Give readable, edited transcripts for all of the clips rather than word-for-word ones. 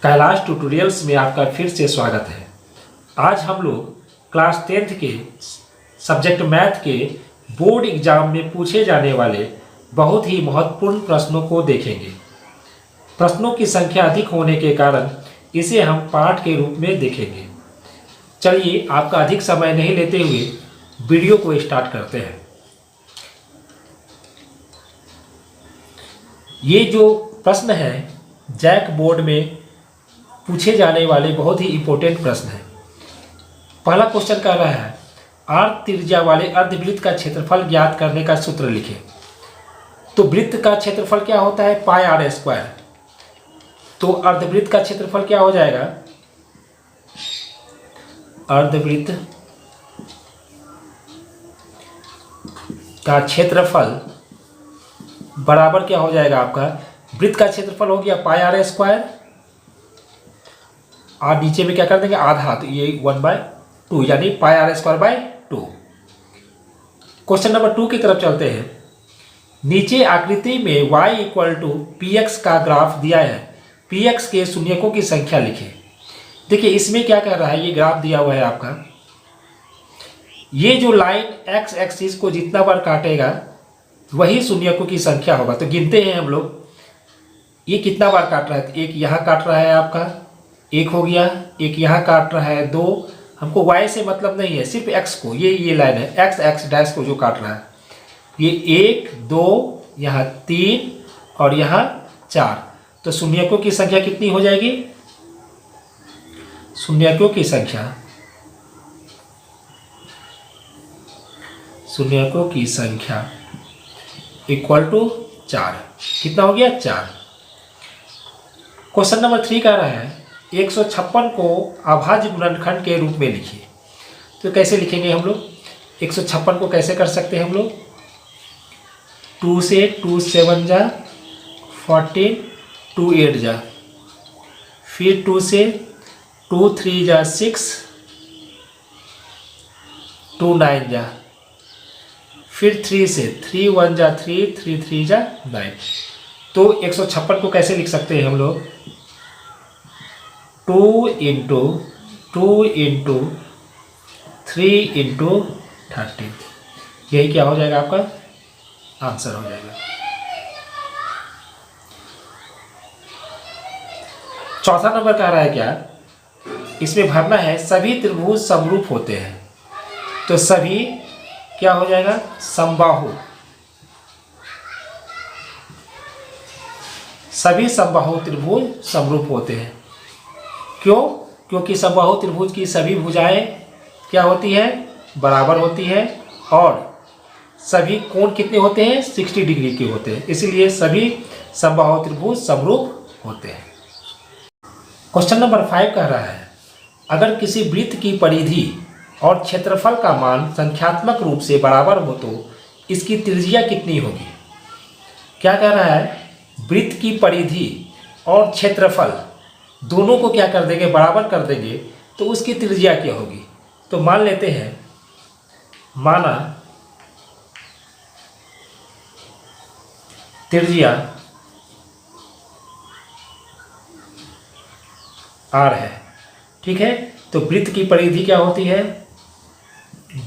Kailash tutorials में आपका फिर से स्वागत है। आज हम लोग क्लास 10th के सब्जेक्ट मैथ के बोर्ड एग्जाम में पूछे जाने वाले बहुत ही महत्वपूर्ण प्रश्नों को देखेंगे। प्रश्नों की संख्या अधिक होने के कारण इसे हम पाठ के रूप में देखेंगे। चलिए आपका अधिक समय नहीं लेते हुए वीडियो को स्टार्ट करते हैं। ये जो प्रश्न है जैक बोर्ड में पूछे जाने वाले बहुत ही इंपॉर्टेंट प्रश्न है। पहला क्वेश्चन कह रहा है आर त्रिज्या वाले अर्धवृत्त का क्षेत्रफल ज्ञात करने का सूत्र लिखें। तो वृत्त का क्षेत्रफल क्या होता है? पाई आर स्क्वायर। तो अर्धवृत्त का क्षेत्रफल क्या हो जाएगा? अर्धवृत्त का क्षेत्रफल बराबर क्या हो जाएगा आपका? वृत्त का क्षेत्रफल हो गया पाई आर स्क्वायर और नीचे में क्या कर देंगे आधा, तो ये 1/2 यानी pi r square by 2। Question number 2 की तरफ चलते हैं। नीचे आकृति में y = px का ग्राफ दिया है। px के शून्यकों की संख्या लिखें। देखिए इसमें क्या कर रहा है, ये ग्राफ दिया हुआ है आपका। ये जो लाइन x एक्सिस को जितना बार काटेगा वही शून्यकों की संख्या होगा। तो गिनते हैं हम लोग, ये कितना बार काट रहा है? एक यहाँ काट रहा है आपका, एक हो गया, एक यहाँ काट रहा है 2। हमको y से मतलब नहीं है, सिर्फ x को, ये लाइन है x डैश को जो काट रहा है। ये 1 2 यहाँ 3 और यहाँ 4। तो शून्यकों की संख्या कितनी हो जाएगी? शून्यकों की संख्या = 4। कितना हो गया? 4। क्वेश्चन नंबर 3 कह रहा है 156 को अभाज्य गुणनखंड के रूप में लिखिए। तो कैसे लिखेंगे हम लोग? 156 को कैसे कर सकते हैं हम लोग? 2 से 2 7 जा 14, 2 8 जा, फिर 2 से 2 3 जा 6, 2 9 जा, फिर 3 से 3 1 जा 3, 3 3 जा 9। तो 156 को कैसे लिख सकते हैं हम लोग? 2 × 2 × 3 × 13। यही क्या हो जाएगा आपका आंसर हो जाएगा। चौथा नंबर कह रहा है क्या? इसमें भरना है सभी त्रिभुज समरूप होते हैं। तो सभी क्या हो जाएगा? समबाहु। सभी समबाहु त्रिभुज समरूप होते हैं। क्यों? क्योंकि समबाहु त्रिभुज की सभी भुजाएं क्या होती है? बराबर होती है और सभी कोण कितने होते हैं? 60 डिग्री के होते हैं। इसलिए सभी समबाहु त्रिभुज समरूप होते हैं। क्वेश्चन नंबर 5 कह रहा है अगर किसी वृत्त की परिधि और क्षेत्रफल का मान संख्यात्मक रूप से बराबर हो तो इसकी त्रिज्या कितनी होगी? क्या कह रहा है? वृत्त की परिधि और क्षेत्रफल दोनों को क्या कर देंगे? बराबर कर देंगे तो उसकी त्रिज्या क्या होगी? तो मान लेते हैं, माना त्रिज्या r है, ठीक है। तो वृत्त की परिधि क्या होती है?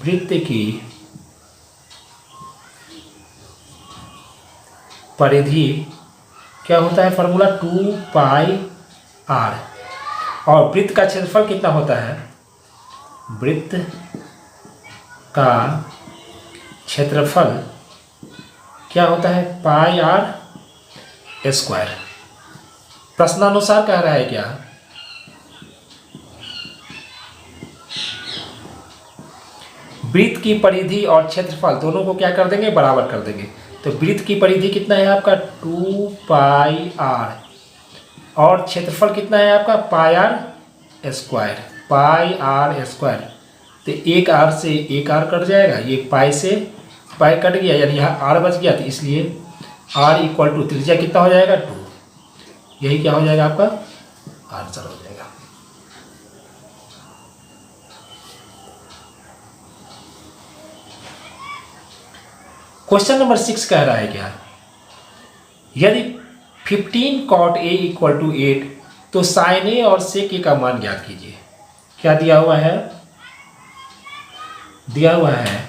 वृत्त की परिधि क्या होता है? Formula 2πr। और वृत्त का क्षेत्रफल कितना होता है? वृत्त का क्षेत्रफल क्या होता है? पाई आर स्क्वायर। प्रश्नानुसार कह रहा है क्या? वृत्त की परिधि और क्षेत्रफल दोनों को क्या कर देंगे? बराबर कर देंगे। तो वृत्त की परिधि कितना है आपका? 2πr और क्षेत्रफल कितना है आपका? Pi r square. Pi r square. तो एक आर से एक आर कट जाएगा, ये पाई से पाई कट गया यानी यहाँ आर बच गया। तो इसलिए r = त्रिज्या कितना हो जाएगा? 2। यही क्या हो जाएगा आपका आंसर हो जाएगा। क्वेश्चन नंबर 6 कह रहा है क्या? यदि 15 cot A = 8 तो साइन ए और सेक ए का मान ज्ञात कीजिए। क्या दिया हुआ है? दिया हुआ है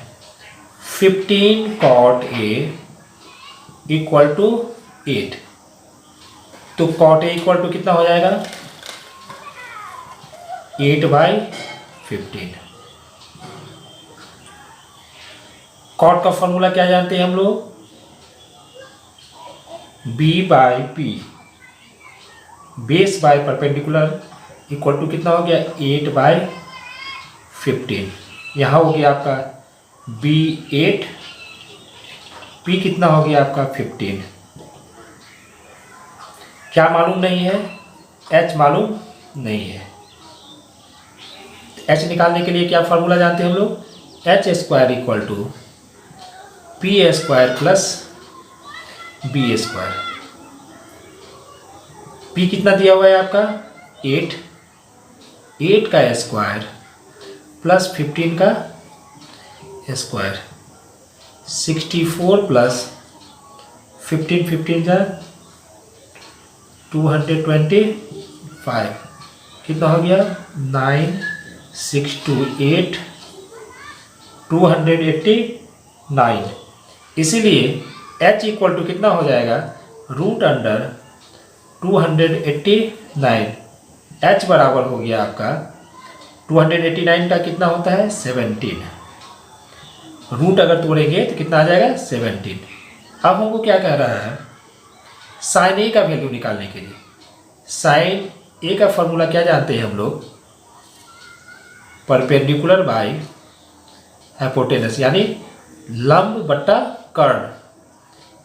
15 cot A इक्वल टू 8। तो cot A इक्वल टू कितना हो जाएगा? 8/15। कॉट का फॉर्मूला क्या जानते हैं हम लोग? B/P, base by perpendicular, equal to कितना हो गया? 8/15। यहाँ हो गया आपका B 8, P कितना हो गया आपका? 15। क्या मालूम नहीं है? H मालूम नहीं है। H निकालने के लिए क्या फार्मूला जानते हैं हम लोग? H² equal to P² plus B²। P कितना दिया हुआ है आपका? 8, 8 का स्क्वायर प्लस 15 का स्क्वायर, 64 प्लस 15, 15 का 225, कितना हो गया? 9628, 289। इसीलिए H इक्वल टू कितना हो जाएगा? √289। H बराबर हो गया आपका 289 का कितना होता है? 17। रूट अगर तोड़ेंगे तो कितना आ जाएगा? 17। अब हमको क्या कह रहा है? साइन ए का वैल्यू निकालने के लिए साइन ए का फॉर्मूला क्या जानते हैं हम लोग? परपेंडिकुलर बाय हाइपोटेनस, यानी लंब बट्टा कर्ण।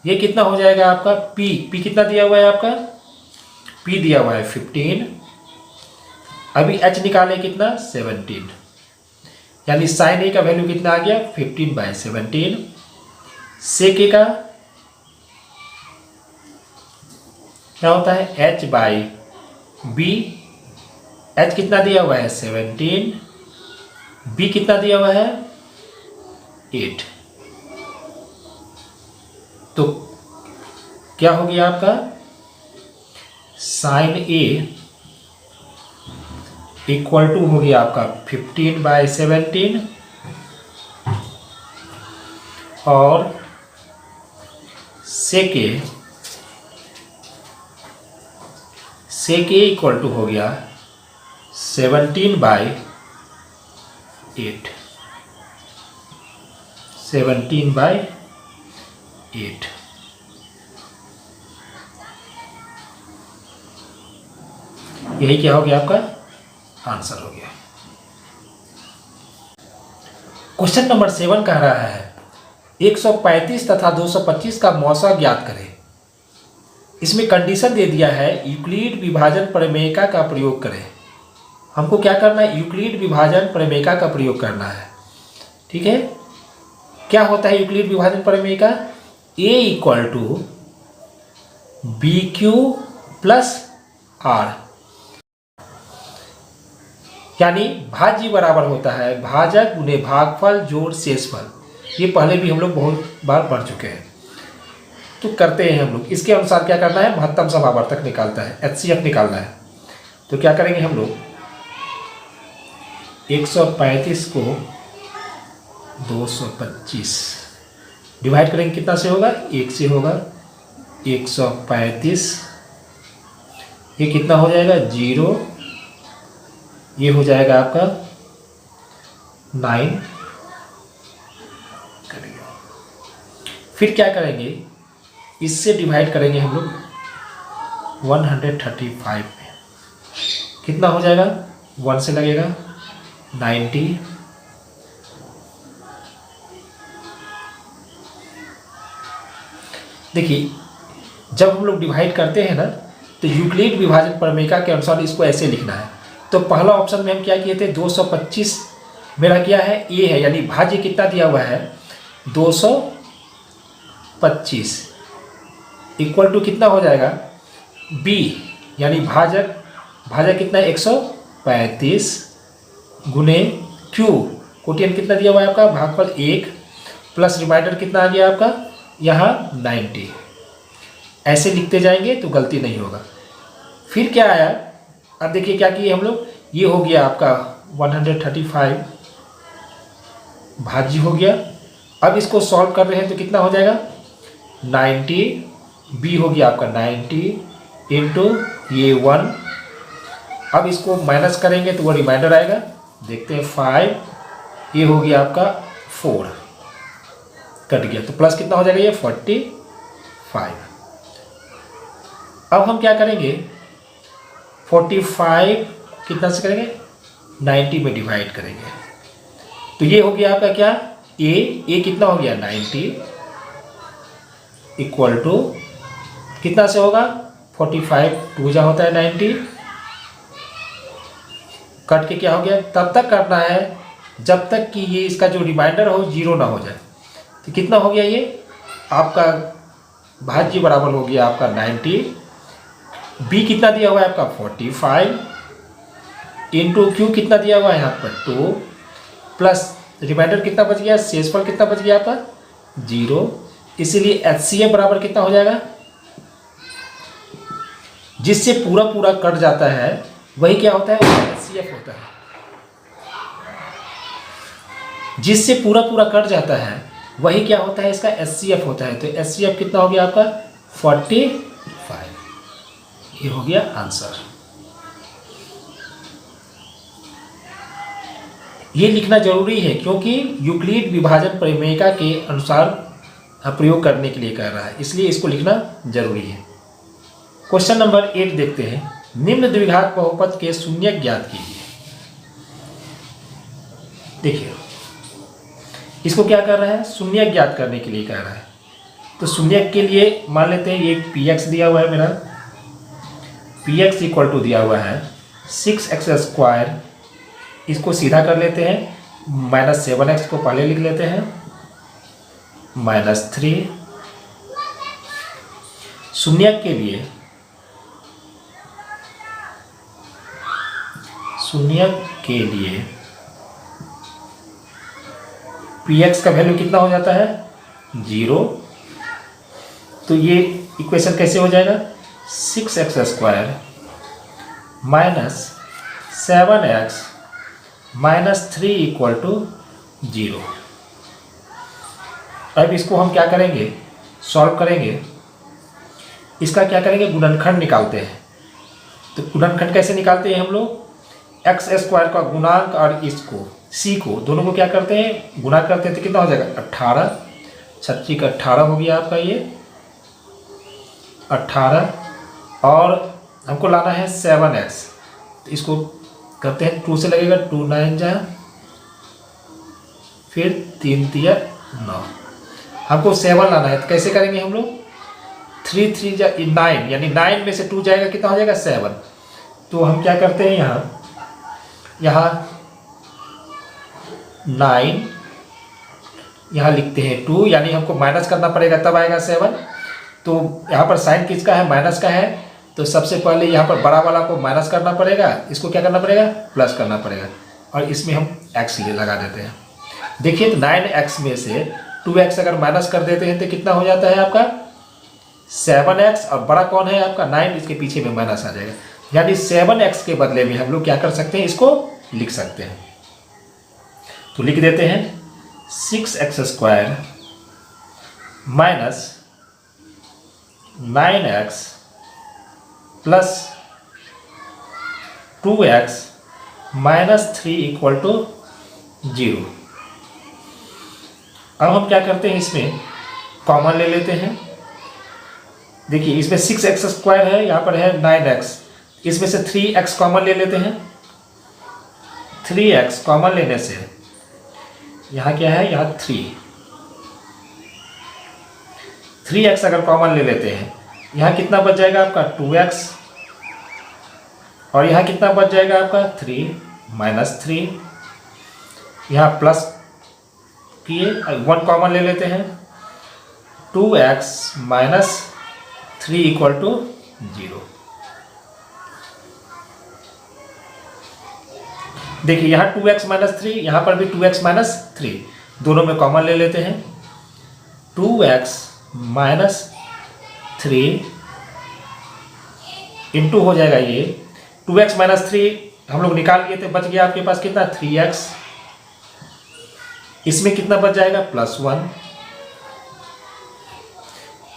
ये कितना हो जाएगा आपका? P कितना दिया हुआ है आपका? P दिया हुआ है 15। अभी H निकाले कितना? 17। यानी साइन ए का वैल्यू कितना आ गया? 15/17। सेक ए का क्या होता है? H/B। H कितना दिया हुआ है? 17। B कितना दिया हुआ है? 8। तो क्या हो गया आपका? साइन ए इक्वल टू हो गया आपका 15/17 और सेक ए इक्वल टू हो गया 17/8। 17/8। यही क्या हो गया? आपका आंसर हो गया। क्वेश्चन नंबर 7 कह रहा है 135 तथा 225 का मौसा ज्ञात करें। इसमें कंडीशन दे दिया है यूक्लिड विभाजन प्रमेयिका का प्रयोग करें। हमको क्या करना है? यूक्लिड विभाजन प्रमेयिका का प्रयोग करना है। ठीक है, क्या होता है यूक्लिड विभाजन प्रमेयिका? A equal to BQ plus R, यानी भाज्य बराबर होता है भाजक गुने भागफल जोड़ शेषफल। ये पहले भी हम लोग बहुत बार पढ़ चुके हैं, तो करते हैं हम लोग। इसके अनुसार क्या करना है? महत्तम समावर्तक निकालता है, HCF निकालना है। तो क्या करेंगे हम लोग? 135 को 225 डिवाइड करेंगे, कितना से होगा? 1 से होगा। 135 ये कितना हो जाएगा? 0, ये हो जाएगा आपका 9। फिर क्या करेंगे? इससे डिवाइड करेंगे हम लोग 135 में, कितना हो जाएगा? 1 से लगेगा 90। देखिए, जब हम लोग डिवाइड करते हैं ना, तो यूक्लिड विभाजन प्रमेयिका के अनुसार इसको ऐसे लिखना है। तो पहला ऑप्शन में हम क्या किए थे? 225 मेरा क्या है? ए है, यानी भाज्य कितना दिया हुआ है? 225 इक्वल टू कितना हो जाएगा? बी, यानी भाजक कितना है? 135 गुने क्यू, कोटियन कितना दिया हुआ है आपका? भागफल 1 प्लस रिमाइंडर कितना आ गया आपका? यहाँ 90। ऐसे लिखते जाएंगे तो गलती नहीं होगा। फिर क्या आया? अब देखिए क्या किए हम लोग, ये हो गया आपका 135 भाज्य हो गया। अब इसको सॉल्व कर रहे हैं तो कितना हो जाएगा 90, बी हो गया आपका 90 इंटू ये 1। अब इसको माइनस करेंगे तो वो रिमाइंडर आएगा, देखते हैं 5, ये हो गया आपका 4 कट गया, तो प्लस कितना हो जाएगा ये 45। अब हम क्या करेंगे 45 कितना से करेंगे 90 में डिवाइड करेंगे, तो ये हो गया आपका क्या ए कितना हो गया 90 इक्वल टू कितना से होगा 45, 2 जा होता है 90, कट के क्या हो गया, तब तक करना है जब तक कि ये इसका जो रिमाइंडर हो 0 ना हो जाए। तो कितना हो गया ये आपका भाज्य बराबर हो गया आपका 90, बी कितना दिया हुआ है आपका 45 इंटू क्यू कितना दिया हुआ है यहाँ पर 2 प्लस रिमाइंडर कितना बच गया, शेषफल कितना बच गया आपका 0, इसीलिए HCF बराबर कितना हो जाएगा, जिससे पूरा पूरा कट जाता है वही क्या होता है HCF होता है। जिससे पूरा पूरा कट जाता है वही क्या होता है इसका HCF होता है। तो HCF कितना हो गया आपका 45, ये हो गया आंसर। ये लिखना जरूरी है क्योंकि यूक्लिड विभाजन परिमेयिका के अनुसार प्रयोग करने के लिए कह रहा है, इसलिए इसको लिखना जरूरी है। क्वेश्चन नंबर 8 देखते हैं, निम्न द्विघात बहुपद के शून्यक ज्ञात कीजिए। देखिए इसको क्या कर रहा है, शून्यक ज्ञात करने के लिए कह रहा है। तो शून्यक के लिए मान लेते हैं ये px दिया हुआ है मेरा, px इक्वल टू दिया हुआ है 6x², इसको सीधा कर लेते हैं, -7x को पहले लिख लेते हैं, -3। शून्यक के लिए px का वैल्यू कितना हो जाता है 0। तो ये इक्वेशन कैसे हो जाएगा 6x² -7x -3 इक्वल टू 0। अब इसको हम क्या करेंगे सॉल्व करेंगे, इसका क्या करेंगे गुणनखंड निकालते हैं। तो गुणनखंड कैसे निकालते हैं हम लोग, x² का गुणांक और इसको c को दोनों को क्या करते हैं गुणा करते हैं, तो कितना हो जाएगा 18, 36 का 18 हो गया आपका ये 18, और हमको लाना है 7x, तो इसको करते हैं 2 से लगेगा, 2 9 जा, फिर 3 3 9, हमको 7 लाना है। तो कैसे करेंगे हम लोग 3 3 जा 9, यानी 9 में से 2 जाएगा कितना हो जाएगा 7। तो हम क्या करते हैं यहाँ 9 यहाँ लिखते हैं 2, यानी हमको माइनस करना पड़ेगा तब आएगा 7। तो यहाँ पर साइन किसका है माइनस का है, तो सबसे पहले यहाँ पर बड़ा वाला को माइनस करना पड़ेगा, इसको क्या करना पड़ेगा प्लस करना पड़ेगा, और इसमें हम x ले लगा देते हैं। देखिए तो 9x में से 2x अगर माइनस कर देते हैं तो कितना हो जाता है आपका 7x, और बड़ा कौन है आपका 9, इसके पीछे में माइनस आ जाएगा, यानी 7x के बदले में हम लोग क्या कर सकते हैं इसको लिख सकते हैं। तो लिख देते हैं 6x² -9x plus 2x -3 equal to 0। अब हम क्या करते हैं इसमें कॉमन ले लेते हैं। देखिए इसमें 6x² है, यहाँ पर है 9x, इसमें से 3x कॉमन ले लेते हैं। 3x कॉमन लेने से यहाँ क्या है यहाँ 3x अगर कॉमन ले लेते हैं, यहाँ कितना बच जाएगा आपका 2x, और यहाँ कितना बच जाएगा आपका 3 -3, यहाँ प्लस किए 1 कॉमन ले लेते हैं, 2x -3 इक्वल टू 0। देखिए यहाँ 2x -3, यहाँ पर भी 2x -3, दोनों में कॉमन ले लेते हैं। 2x -3 इंटू हो जाएगा ये 2x माइनस 3 हम लोग निकाल लिए थे, बच गया आपके पास कितना 3x, इसमें कितना बच जाएगा +1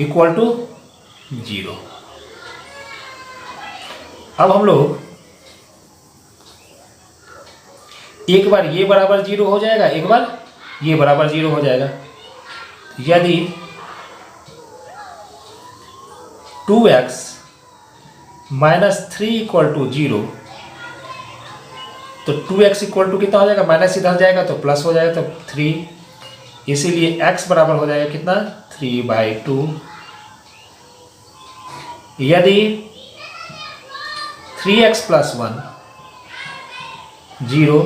इक्वल टू 0। अब हम लोग एक बार ये बराबर 0 हो जाएगा, एक बार ये बराबर 0 हो जाएगा। यदि 2x माइनस 3 इक्वल टू 0, तो 2x इक्वल टू कितना हो जाएगा, माइनस इधर जाएगा तो प्लस हो जाएगा, तो 3, इसीलिए x बराबर हो जाएगा कितना 3/2। यदि 3x + 1 0,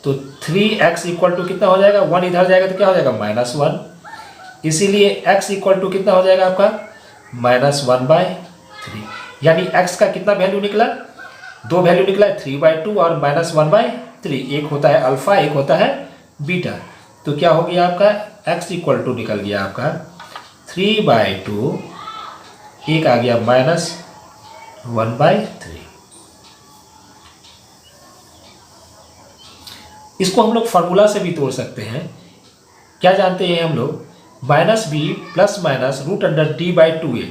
तो 3x इक्वल टू कितना हो जाएगा, 1 इधर जाएगा तो क्या हो जाएगा -1, इसीलिए x इक्वल टू कितना हो जाएगा आपका -1/3। यानी x का कितना वैल्यू निकला, 2 वैल्यू निकला है 3/2 और -1/3। एक होता है अल्फा, एक होता है बीटा। तो क्या हो गया आपका x इक्वल टू निकल गया आपका 3/2, एक आ गया -1/3। इसको हम लोग फार्मूला से भी तोड़ सकते हैं। क्या जानते हैं हम लोग, -b ± √d/2a,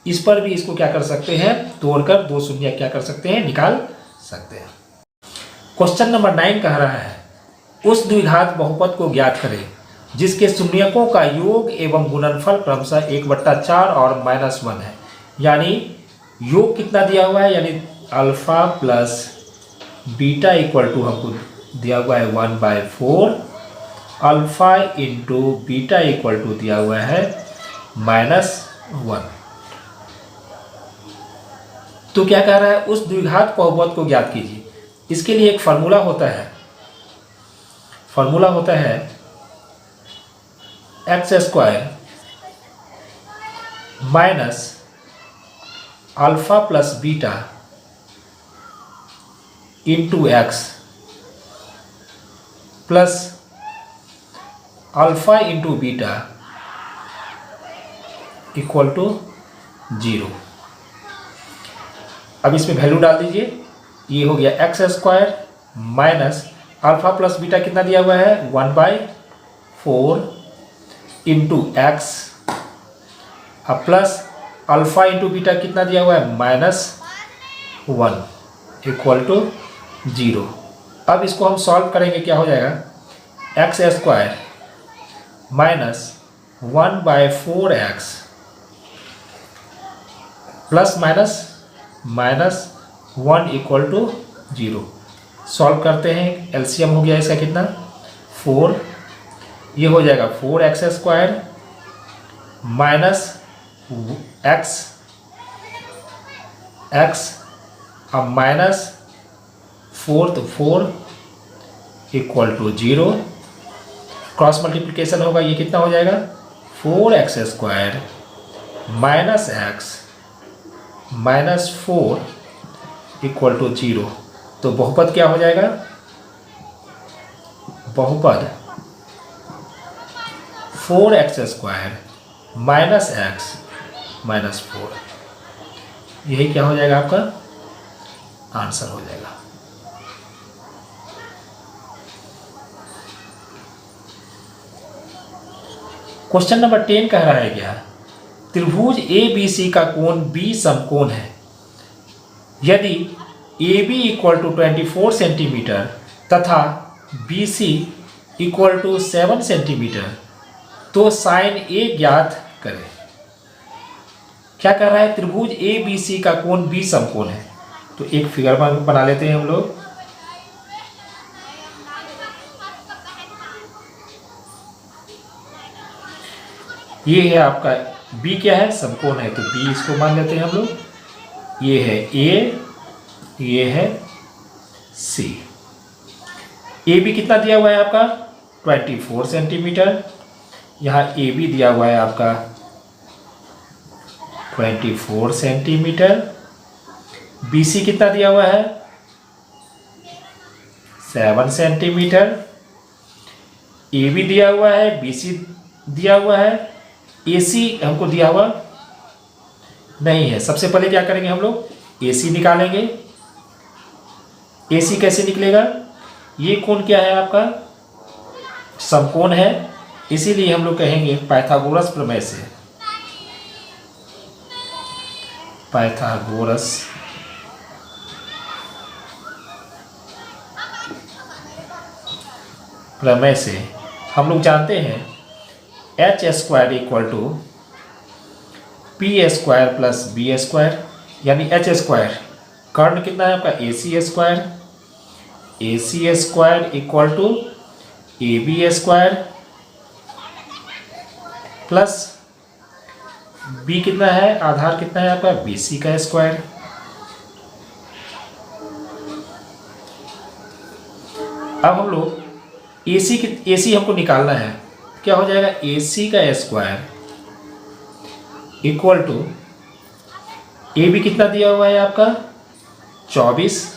इस पर भी इसको क्या कर सकते हैं, तोड़कर 2 शून्य क्या कर सकते हैं, निकाल सकते हैं। क्वेश्चन नंबर 9 कह रहा है उस द्विघात बहुपद को ज्ञात करें जिसके शून्यकों का योग एवं गुणनफल क्रमशः 1/4 और -1 है। यानी योग कितना दिया हुआ है, यानी alpha plus beta equal to हमको दिया हुआ है 1/4, alpha into beta equal to दिया हुआ है -1। तो क्या कह रहा है, उस द्विघात बहुपद को ज्ञात कीजिए। इसके लिए एक फार्मूला होता है, x² minus alpha plus beta into x plus alpha into beta equal to 0। अब इसमें वैल्यू डाल दीजिए, ये हो गया x² minus alpha plus beta कितना दिया हुआ है 1/4 इंटू एक्स, अब प्लस अल्फा इंटू बीटा कितना दिया हुआ है -1 इक्वल टू 0। अब इसको हम सॉल्व करेंगे, क्या हो जाएगा x² minus 1/4x plus -1 equal to 0। Solve करते हैं, एलसीएम हो गया इसका कितना 4, ये हो जाएगा 4x² माइनस x अब -4 तो 4 इक्वल टू 0। क्रॉस मल्टीप्लिकेशन होगा, ये कितना हो जाएगा 4x² minus x -4 equal to 0। तो बहुपद क्या हो जाएगा, बहुपद 4x² माइनस x -4, यही क्या हो जाएगा आपका आंसर हो जाएगा। क्वेश्चन नंबर 10 कह रहा है क्या, त्रिभुज ABC का कोण B समकोण है। यदि AB इक्वल टू 24 सेंटीमीटर तथा BC इक्वल टू 7 सेंटीमीटर, तो साइन A ज्ञात करें। क्या कर रहा है, त्रिभुज ABC का कोण B समकोण है। तो एक फिगर बना लेते हैं हम लोग। ये है आपका B क्या है, समकोण है, तो B इसको मान लेते हैं हम लोग। ये है A, ये है C। AB कितना दिया हुआ है आपका 24 सेंटीमीटर, यहाँ AB दिया हुआ है आपका 24 सेंटीमीटर, BC कितना दिया हुआ है 7 सेंटीमीटर, AB दिया हुआ है, BC दिया हुआ है, AC हमको दिया हुआ नहीं है। सबसे पहले क्या करेंगे हम लोग AC निकालेंगे, AC कैसे निकलेगा? ये कोण क्या है आपका? समकोण है, इसीलिए हम लोग कहेंगे पाइथागोरस प्रमेय से, पाइथागोरस प्रमेय से हम लोग जानते हैं h² equal to p² plus b², यानी h², कर्ण कितना है आपका? AC² equal to AB² plus b कितना है? आधार कितना है आपका? BC²। अब हम लोग AC हमको निकालना है, क्या हो जाएगा? AC² इक्वल टू AB कितना दिया हुआ है आपका? 24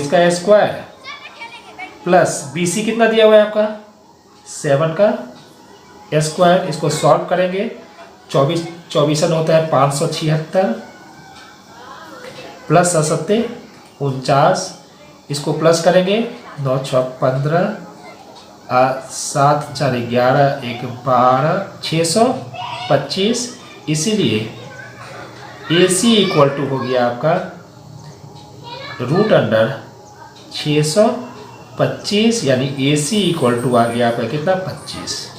का स्क्वायर प्लस BC कितना दिया हुआ है आपका? 7 का स्क्वायर। इसको सॉल्व करेंगे, 24 होता है 576 प्लस 77 49, इसको प्लस करेंगे 9 6 15 7 4 11 1 12 625। इसीलिए AC इक्वल टू हो गया आपका √625, यानी AC इक्वल टू आ गया आपका कितना? 25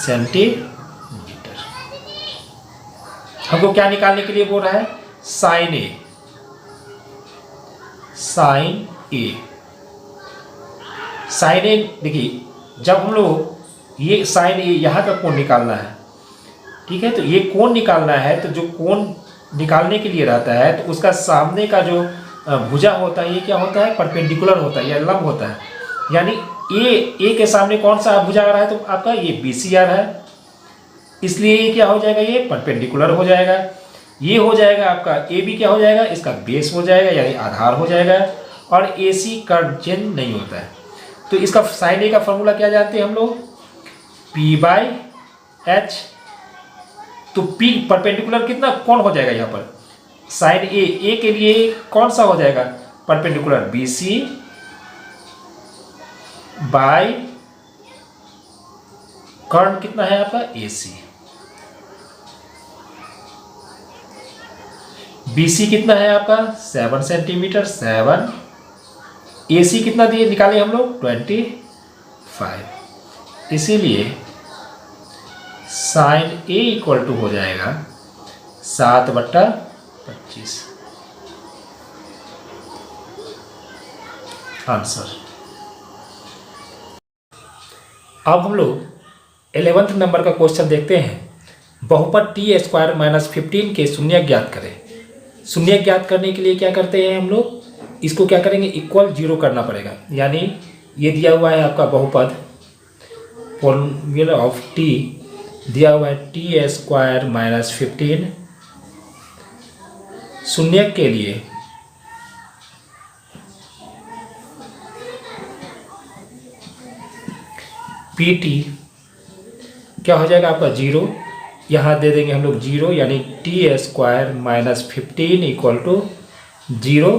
सेंटीमीटर। हमको क्या निकालने के लिए बोल रहा है? Sign A। साइन A देखिए, जब हम लोग ये साइन A यहाँ का कोण निकालना है, ठीक है, तो ये कोण निकालना है, तो जो कोण निकालने के लिए रहता है तो उसका सामने का जो भुजा होता है, ये क्या होता है? परपेंडिकुलर होता है या लंब होता है। यानी ए के सामने कौन सा भुजा आ रहा है? तो आपका ये BC आ रहा है, इसलिए ये क्या हो जाएगा? ये परपेंडिकुलर हो जाएगा। ये हो जाएगा आपका AB क्या हो जाएगा? इसका बेस हो जाएगा, यानी आधार हो जाएगा, और AC कर्व चेंज नहीं होता है। तो इसका साइन A का फॉर्मूला क्या जानते हैं हम लोग? P/H। तो P परपेंडिकुलर कितना कौन हो जाएगा यहाँ पर? साइन A के लिए कौन सा हो जाएगा? परपेंडिकुलर BC बाय कर्ण कितना है आपका? AC। BC कितना है आपका? 7 सेंटीमीटर 7। AC कितना दिए निकाले हम लोग? 25। इसीलिए साइन A इक्वल टू हो जाएगा 7/25। आंसर। अब हम लोग 11वें नंबर का क्वेश्चन देखते हैं। बहुपद t² - 15 के शून्य ज्ञात करें। शून्य ज्ञात करने के लिए क्या करते हैं हम लोग? इसको क्या करेंगे? इक्वल 0 करना पड़ेगा। यानी ये दिया हुआ है आपका बहुपद, फॉर्मूला ऑफ t दिया हुआ है t² - 15। शून्य के लिए pt क्या हो जाएगा आपका? 0। यहाँ दे देंगे हम लोग 0, यानी t² - 15 इक्वल टू 0।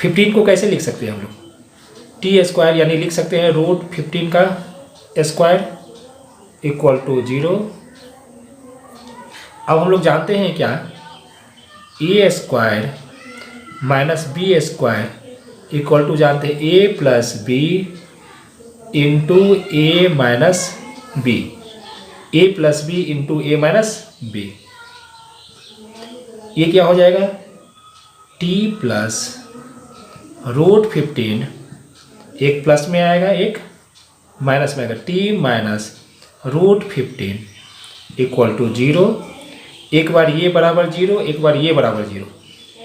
15 को कैसे लिख सकते हैं हम लोग? t² यानी लिख सकते हैं √15 का स्क्वायर इक्वल टू 0। अब हम लोग जानते हैं क्या? a² - b² इक्वल टू जानते हैं a + b into a minus b, a + b into a minus b। ये क्या हो जाएगा? t + √15, एक प्लस में आएगा एक माइनस में आएगा, t - √15 इक्वल टू 0। एक बार ये बराबर 0, एक बार ये बराबर 0।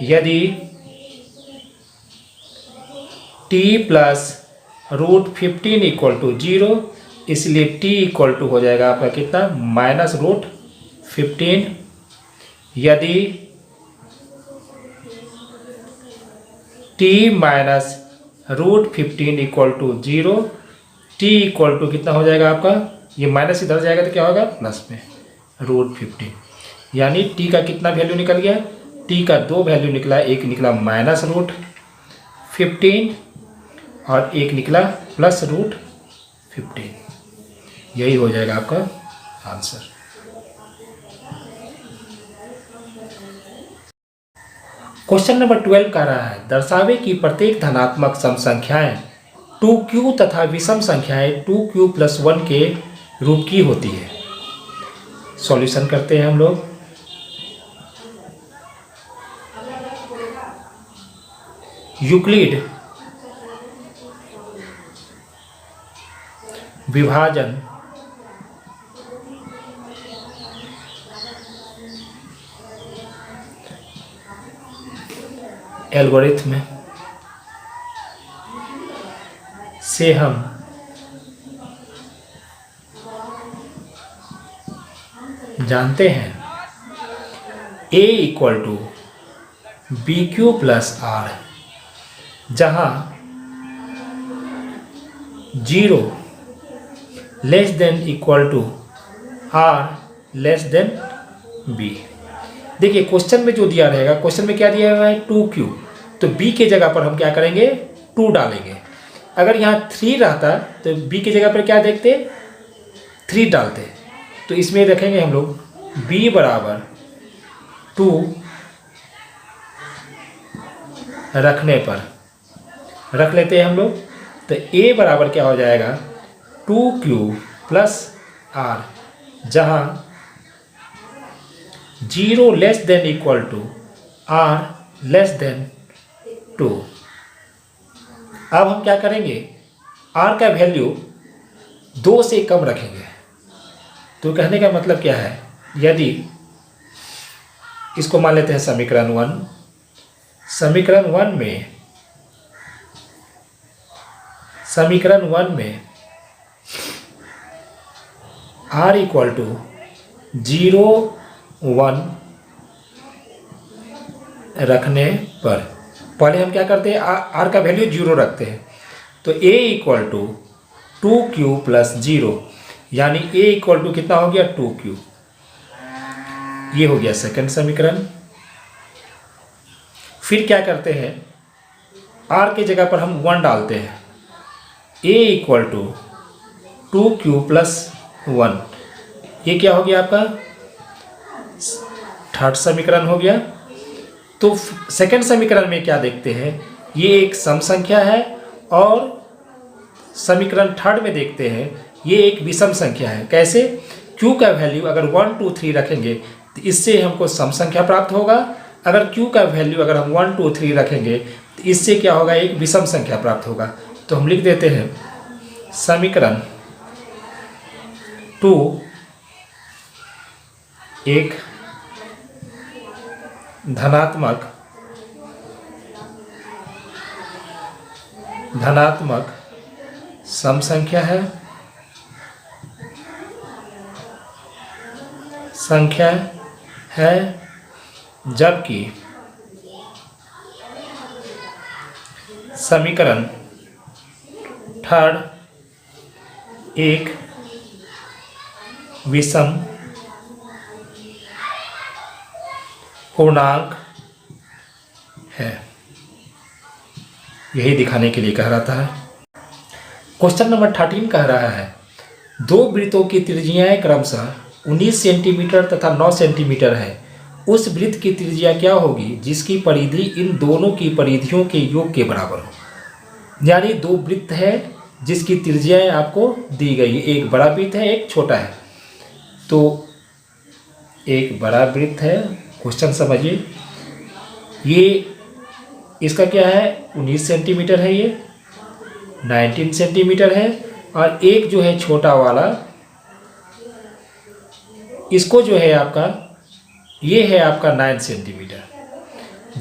यदि t + √15 इक्वल टू 0, इसलिए t इक्वल टू हो जाएगा आपका कितना? -√15। यदि t - √15 equal to 0, t equal to कितना हो जाएगा आपका? ये माइनस इधर जाएगा तो क्या होगा? प्लस में √15, यानी t का कितना वैल्यू निकल गया? टी का दो वैल्यू निकला, एक निकला -√15 और एक निकला +√15। यही हो जाएगा आपका आंसर। क्वेश्चन नंबर 12 कह रहा है दर्शावे कि प्रत्येक धनात्मक सम संख्याएं 2q तथा विषम संख्याएं 2q + 1 के रूप की होती है। सॉल्यूशन करते हैं हम लोग। यूक्लिड विभाजन एल्गोरिथ्म से हम जानते हैं A = BQ + R, जहां 0 < R B। देखिए क्वेश्चन में जो दिया रहेगा, क्वेश्चन में क्या दिया हुआ है 2q, तो b के जगह पर हम क्या करेंगे 2 डालेंगे। अगर यहाँ 3 रहता तो b की जगह पर क्या देखते 3 डालते। तो इसमें रखेंगे हम लोग b = 2 रखने पर रख लेते हैं हम लोग। तो a बराबर क्या हो जाएगा 2q + R, जहाँ 0 < R < 2। अब हम क्या करेंगे R का वैल्यू 2 से कम रखेंगे। तो कहने का मतलब क्या है, यदि इसको मान लेते हैं समीकरण 1। समीकरण 1 में R = 0 1 रखने पर पहले हम क्या करते हैं R का वैल्यू 0 रखते हैं। तो A = 2q + 0, यानी A = कितना हो गया 2q। ये हो गया सेकंड समीकरण। फिर क्या करते हैं R के जगह पर हम 1 डालते हैं। A = 2q + 1, ये क्या हो गया आपका थर्ड समीकरण हो गया। तो सेकंड समीकरण में क्या देखते हैं, ये एक सम संख्या है, और समीकरण थर्ड में देखते हैं ये एक विषम संख्या है। कैसे, q का वैल्यू अगर 1 2 3 रखेंगे तो इससे हमको सम संख्या प्राप्त होगा। अगर q का वैल्यू अगर हम 1 2 3 रखेंगे तो इससे क्या होगा एक विषम संख्या प्राप्त होगा। तो हम लिख देते हैं समीकरण 2 एक धनात्मक सम संख्या है, जबकि समीकरण थर्ड एक विषम पूर्णांक है। यही दिखाने के लिए कह रहा था। क्वेश्चन नंबर 13 कह रहा है दो वृत्तों की त्रिज्याएं क्रमशः 19 सेंटीमीटर तथा 9 सेंटीमीटर है। उस वृत्त की त्रिज्या क्या होगी जिसकी परिधि इन दोनों की परिधियों के योग के बराबर हो। यानी दो वृत्त है जिसकी त्रिज्याएं आपको दी गई, एक बड़ा वृत्त है एक छोटा है। तो एक बड़ा वृत्त है, क्वेश्चन समझिए, ये इसका क्या है 19 सेंटीमीटर है, ये 19 सेंटीमीटर है, और एक जो है छोटा वाला इसको जो है आपका ये है आपका 9 सेंटीमीटर।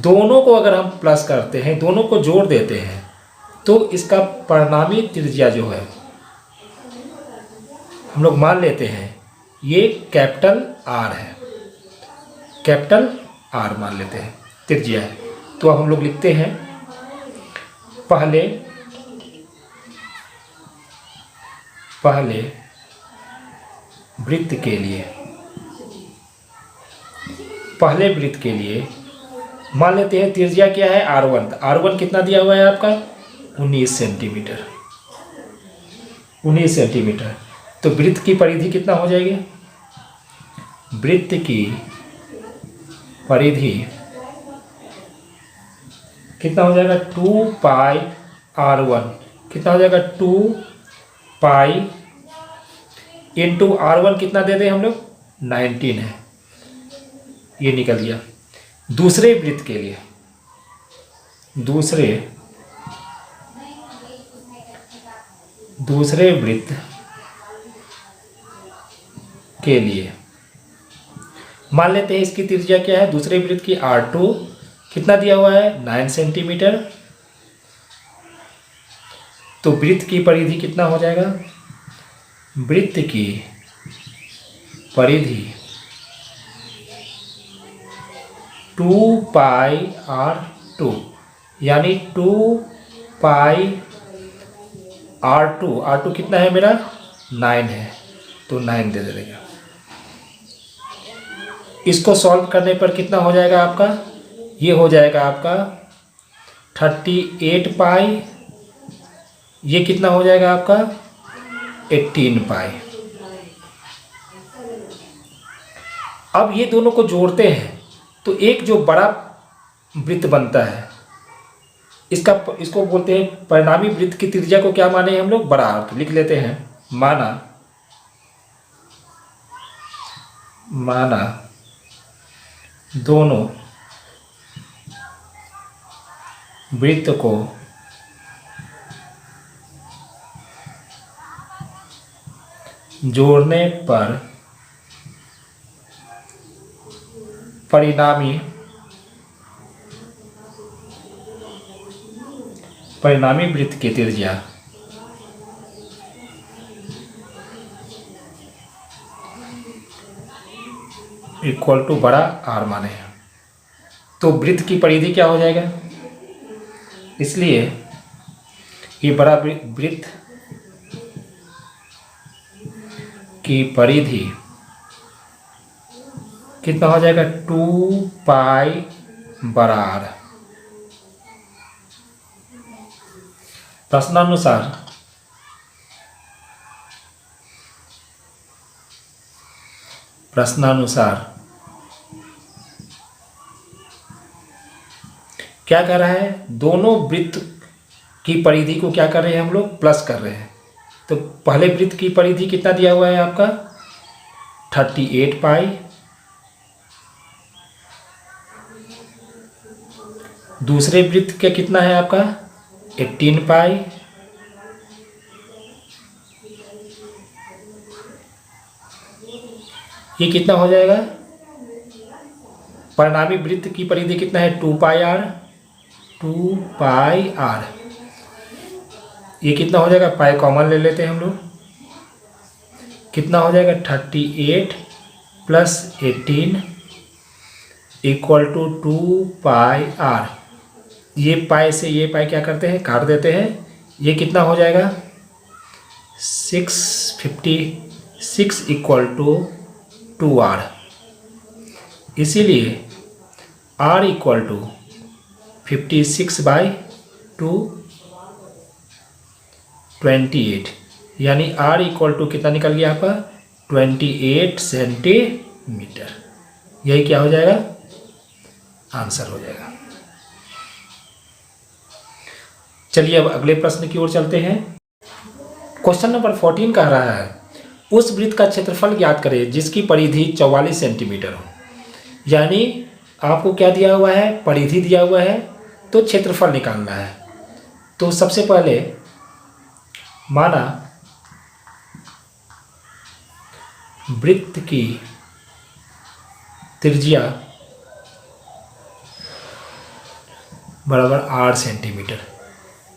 दोनों को अगर हम प्लस करते हैं, दोनों को जोड़ देते हैं, तो इसका परिणामी त्रिज्या जो है हम लोग मान लेते हैं ये कैपिटल R है, कैपिटल R मान लेते हैं त्रिज्या है। तो अब हम लोग लिखते हैं पहले वृत्त के लिए मान लेते हैं त्रिज्या क्या है R1, तो R1 कितना दिया हुआ है आपका 19 सेंटीमीटर, 19 सेंटीमीटर। तो वृत्त की परिधि कितना हो जाएगी, वृत्त की परिधि कितना हो जाएगा 2 पाई R1, कितना हो जाएगा 2 पाई इंटू R1 कितना दे दें हम लोग 19 है, ये निकल गया। दूसरे वृत्त के लिए, दूसरे वृत्त के लिए मान लेते हैं इसकी त्रिज्या क्या है, दूसरे वृत्त की R2 कितना दिया हुआ है 9 सेंटीमीटर। तो वृत्त की परिधि कितना हो जाएगा, वृत्त की परिधि 2 पाई R2 यानी 2 पाई R2 कितना है मेरा 9 है, तो 9 दे देगा। इसको सॉल्व करने पर कितना हो जाएगा आपका, ये हो जाएगा आपका 38 पाई, ये कितना हो जाएगा आपका 18 पाई। अब ये दोनों को जोड़ते हैं तो एक जो बड़ा वृत्त बनता है, इसको बोलते हैं परिणामी वृत्त की त्रिज्या को क्या माने हम लोग बड़ा, तो लिख लेते हैं माना दोनों वृत्त को जोड़ने पर परिणामी वृत्त की त्रिज्या इक्वल टू बड़ा R माने हैं। तो वृत्त की परिधि क्या हो जाएगा, इसलिए ये बड़ा वृत्त की परिधि कितना हो जाएगा 2 पाई बड़ा R। प्रश्नानुसार क्या कर रहा है, दोनों वृत्त की परिधि को क्या कर रहे हैं हम लोग प्लस कर रहे हैं। तो पहले वृत्त की परिधि कितना दिया हुआ है आपका 38 पाई, दूसरे वृत्त का कितना है आपका 18 पाई, ये कितना हो जाएगा, परिणामी वृत्त की परिधि कितना है 2 पाई R, 2 पाई R, ये कितना हो जाएगा, पाई कॉमन ले लेते हैं हम लोग, कितना हो जाएगा 38 plus 18 equal to 2 pi R। ये पाई से ये पाई क्या करते हैं काट देते हैं, ये कितना हो जाएगा 656 इक्वल टू 2R। इसीलिए R इक्वल टू 56/2 यानी R इक्वल टू कितना निकल गया आपका 28 सेंटीमीटर। यही क्या हो जाएगा आंसर हो जाएगा। चलिए अब अगले प्रश्न की ओर चलते हैं। क्वेश्चन नंबर 14 कह रहा है उस वृत्त का क्षेत्रफल ज्ञात करें जिसकी परिधि 44 सेंटीमीटर हो। यानी आपको क्या दिया हुआ है, परिधि दिया हुआ है तो क्षेत्रफल निकालना है। तो सबसे पहले माना वृत्त की त्रिज्या बराबर 8 सेंटीमीटर।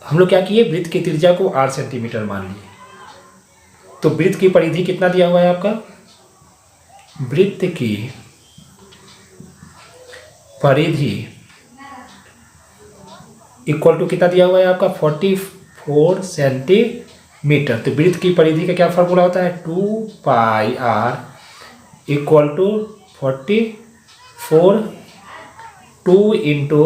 हम लोग क्या किए, वृत्त की त्रिज्या को 8 सेंटीमीटर मान लिए। तो वृत्त की परिधि कितना दिया हुआ है आपका, वृत्त की परिधि इक्वल टू कितना दिया हुआ है आपका 44 सेंटीमीटर। तो वृत्त की परिधि का क्या फॉर्मूला होता है 2 pi R equal to 44 2 into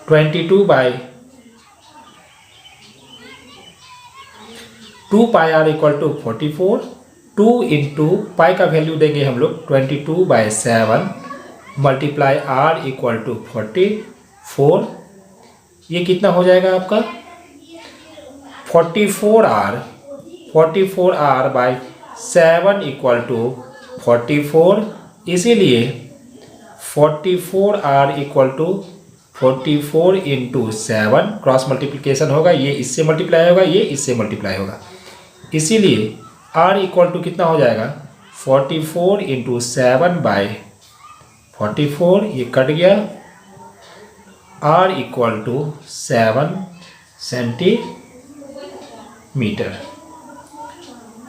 22/2 pi R equal to 44। 2 into pi का वैल्यू देंगे हम लोग 22/7 मल्टीप्लाई आर इक्वल टू 44। ये कितना हो जाएगा आपका 44r इक्वल टू 44। इसीलिए 44r equal to 44 into 7 cross multiplication होगा, ये इससे मल्टीप्लाई होगा, ये इससे मल्टीप्लाई होगा। इसीलिए r इक्वल टू कितना हो जाएगा 44 इंटू 7/44, ये कट गया। r equal to 7 centimetre.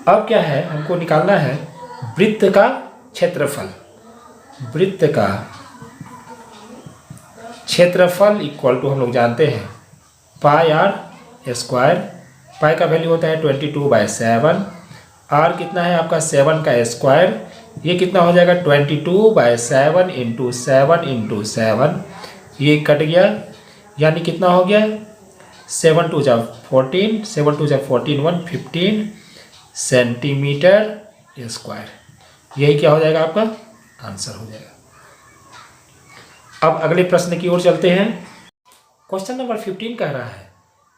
अब क्या है, हमको निकालना है वृत्त का क्षेत्रफल। वृत्त का क्षेत्रफल इक्वल टू हम लोग जानते हैं पाई आर स्क्वायर। पाई का वैल्यू होता है 22/7। आर कितना है आपका 7 का स्क्वायर, ये कितना हो जाएगा 22/7 इंटू 7 इंटू 7, ये कट गया। यानी कितना हो गया 7 2 जा 14, 7 2 जा 14 115 सेंटीमीटर स्क्वायर। यही क्या हो जाएगा आपका आंसर हो जाएगा। अब अगले प्रश्न की ओर चलते हैं। क्वेश्चन नंबर 15 कह रहा है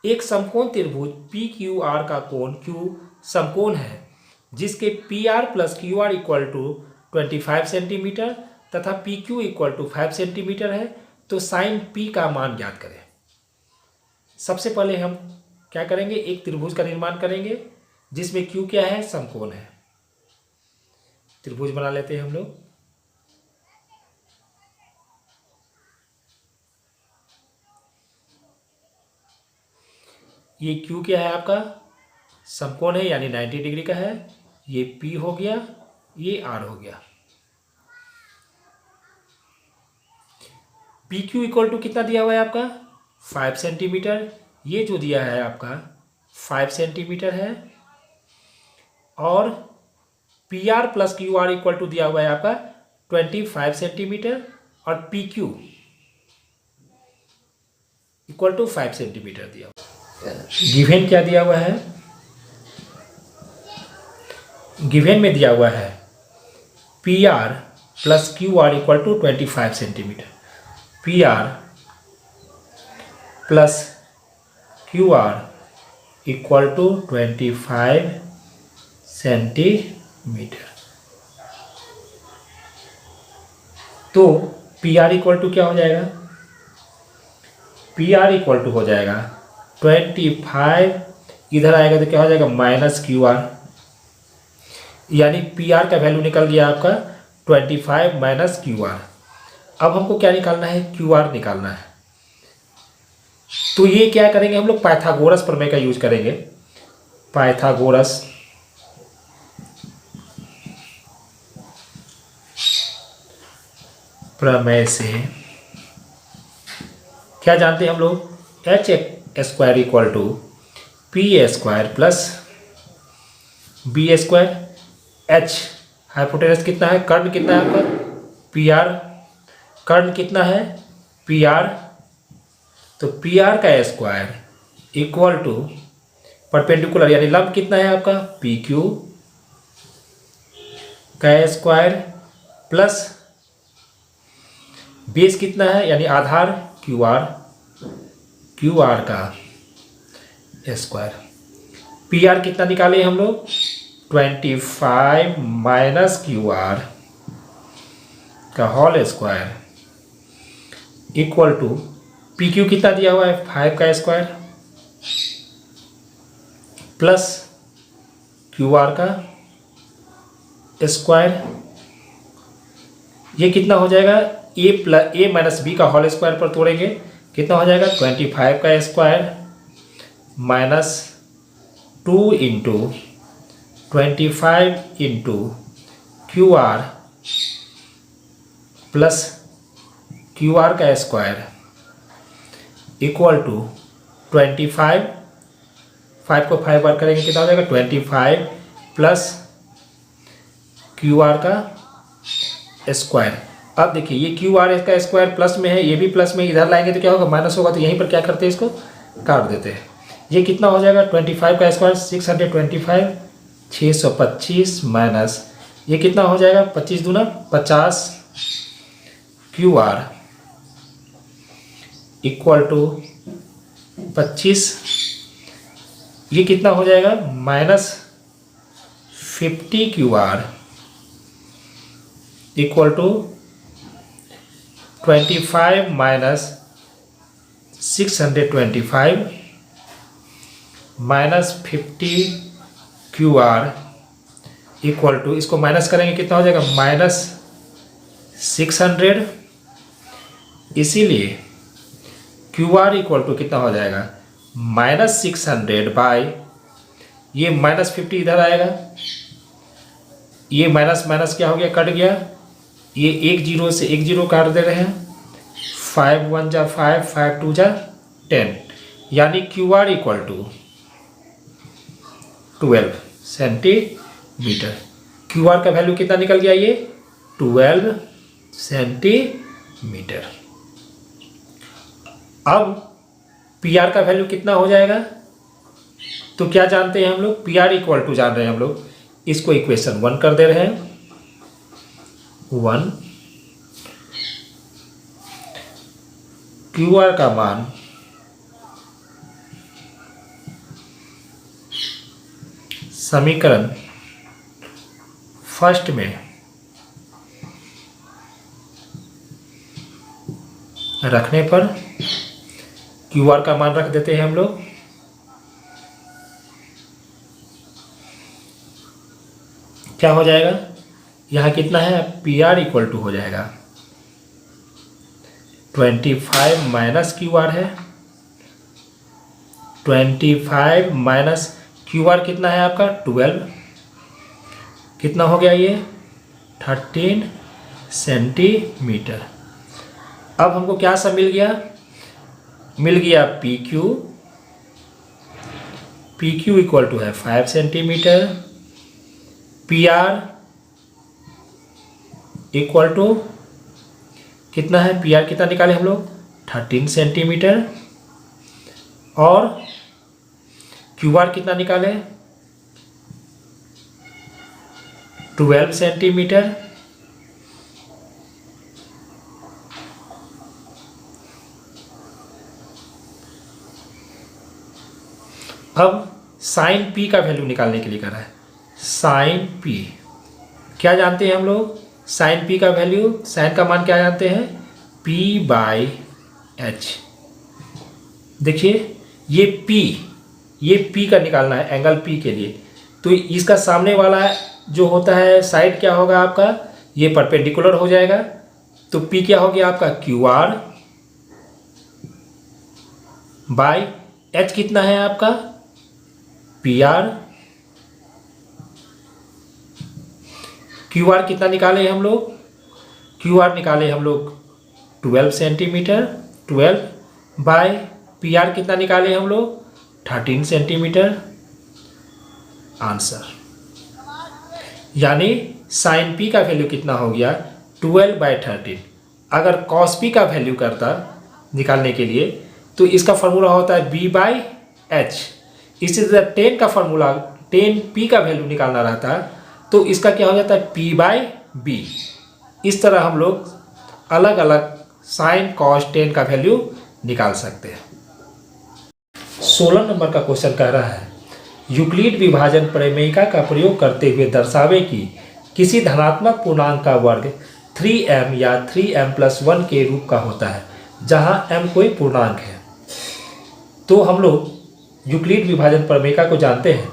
एक समकोण त्रिभुज पी क्यू आर का कोण क्यू समकोण है जिसके P R plus Q R equal to 25 centimetre तथा P Q equal to 5 centimetre है, तो साइन पी का मान ज्ञात करें। सबसे पहले हम क्या करेंगे, एक त्रिभुज का निर्माण करेंगे जिसमें क्यू क्या है समकोण है। त्रिभुज बना लेते हैं हम लोग। ये क्यू क्या है आपका समकोण है यानी 90 डिग्री का है। ये P हो गया, ये R हो गया। पी क्यू इक्वल टू कितना दिया हुआ है आपका 5 सेंटीमीटर। ये जो दिया है आपका 5 सेंटीमीटर है। और P R plus Q R equal to दिया हुआ है आपका 25 सेंटीमीटर और P Q equal to 5 centimetre दिया हुआ है। गिवन क्या दिया हुआ है, गिवन में दिया हुआ है P R plus Q R equal to 25 centimetre. P R plus Q R equal to 25 centimetre. तो पी आर इक्वल टू क्या हो जाएगा, पी आर इक्वल टू हो जाएगा 25, इधर आएगा तो क्या हो जाएगा माइनस क्यू आर, यानी पी आर का वैल्यू निकल गया आपका 25 माइनस क्यू आर। अब हमको क्या निकालना है, क्यू आर निकालना है। तो ये क्या करेंगे हम लोग पाइथागोरस प्रमेय का यूज करेंगे। पाइथागोरस प्रमेय से क्या जानते हैं हम लोग, H square equal to P square plus B square. H hypotenuse कितना है, कर्ण कितना है आपका पी आर, कर्ण कितना है पी आर, तो पी आर का स्क्वायर इक्वल टू परपेंडिकुलर यानी लंब कितना है आपका पी क्यू का स्क्वायर प्लस बेस कितना है यानी आधार क्यू आर, क्यू आर का स्क्वायर। पी आर कितना निकाले हम लोग 25 माइनस क्यू आर का whole square equal to P Q कितना दिया हुआ है 5 का स्क्वायर प्लस क्यू आर का स्क्वायर। ये कितना हो जाएगा ए माइनस बी का होल स्क्वायर पर तोड़ेंगे कितना हो जाएगा 25 का square minus 2 into 25 into Q R plus Q R का स्क्वायर इक्वल टू 25, 5 को 5 बार करेंगे कितना हो जाएगा 25 प्लस क्यू आर का स्क्वायर। अब देखिए ये क्यू आर का स्क्वायर प्लस में है, ये भी प्लस में, इधर लाएंगे तो क्या होगा माइनस होगा, तो यहीं पर क्या करते हैं इसको काट देते हैं। ये कितना हो जाएगा 25 का स्क्वायर 625, 625 माइनस ये कितना हो जाएगा 25 दूना 50 क्यू आर इक्वल टू 25, ये कितना हो जाएगा -50 Q R equal to 25 minus 625 -50 Q R equal to, इसको माइनस करेंगे कितना हो जाएगा -600, इसीलिए क्यू आर इक्वल टू कितना हो जाएगा -600 बाई, ये -50 इधर आएगा, ये माइनस माइनस क्या हो गया कट गया, ये एक जीरो से एक जीरो काट दे रहे हैं, 5 1 जा 5, 5 2 जा 10, यानी Q R equal to 12 centimetre. Q R का वैल्यू कितना निकल गया, ये 12 सेंटीमीटर। अब पी आर का वैल्यू कितना हो जाएगा, तो क्या जानते हैं हम लोग, पी आर इक्वल टू जान रहे हैं हम लोग, इसको इक्वेशन 1 कर दे रहे हैं, 1 क्यू आर का मान समीकरण फर्स्ट में रखने पर क्यू आर का मान रख देते हैं हम लोग, क्या हो जाएगा, यहाँ कितना है पी आर इक्वल टू हो जाएगा 25 माइनस क्यू आर है, 25 माइनस क्यू आर कितना है आपका 12, कितना हो गया ये 13 सेंटीमीटर। अब हमको क्या सा मिल गया, मिल गया पी क्यू इक्वल टू है 5 centimetre, P R equal to कितना है, पी आर कितना निकाले हम लोग 13 सेंटीमीटर, और क्यू आर कितना निकाले 12 सेंटीमीटर। अब साइन पी का वैल्यू निकालने के लिए कर रहा है, साइन पी क्या जानते हैं हम लोग, साइन पी का वैल्यू, साइन का मान क्या जानते हैं P बाई एच। देखिए ये P का निकालना है एंगल P के लिए, तो इसका सामने वाला जो होता है साइड क्या होगा आपका, ये परपेंडिकुलर हो जाएगा, तो P क्या हो गया आपका क्यू आर बाई एच कितना है आपका पी आर। क्यू आर कितना निकाले हम लोग, क्यू आर निकाले हम लोग 12 सेंटीमीटर, 12 बाय पी आर कितना निकाले हम लोग 13 सेंटीमीटर। आंसर यानी साइन पी का वैल्यू कितना हो गया 12/13। अगर कॉस पी का वैल्यू करता निकालने के लिए तो इसका फॉर्मूला होता है b बाई एच। इसी तरह 10 का फॉर्मूला 10p का वैल्यू निकालना रहता तो इसका क्या हो जाता है p बाई बी। इस तरह हम लोग अलग अलग साइन कॉस 10 का वैल्यू निकाल सकते हैं। 16 नंबर का क्वेश्चन कह रहा है यूक्लिड विभाजन प्रमेयिका का प्रयोग करते हुए दर्शावे कि किसी धनात्मक पूर्णांक का वर्ग 3m या 3m+1 के रूप का होता है जहां m कोई पूर्णांक है। तो हम लोग यूक्लिड विभाजन प्रमेयिका को जानते हैं।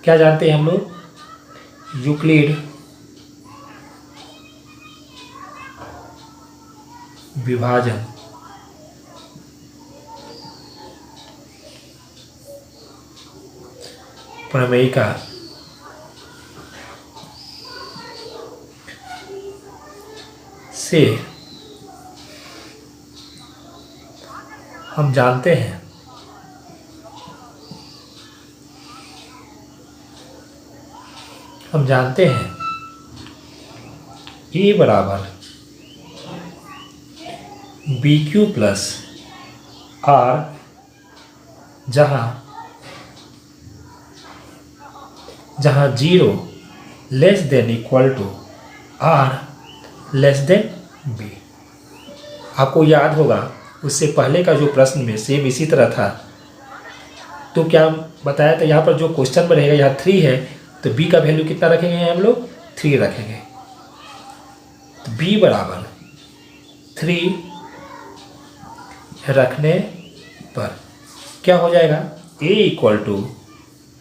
क्या जानते हैं हम लोग? यूक्लिड विभाजन प्रमेयिका से हम जानते हैं ए बराबर बी क्यू प्लस आर, जहाँ 0 less than equal to are less than B. आपको याद होगा उससे पहले का जो प्रश्न में सेम इसी तरह था, तो क्या बताया था, यहाँ पर जो क्वेश्चन में रहेगा यहाँ 3 है, तो बी का वैल्यू कितना रखेंगे हम लोग, 3 रखेंगे। तो बी बराबर 3 रखने पर क्या हो जाएगा, a equal to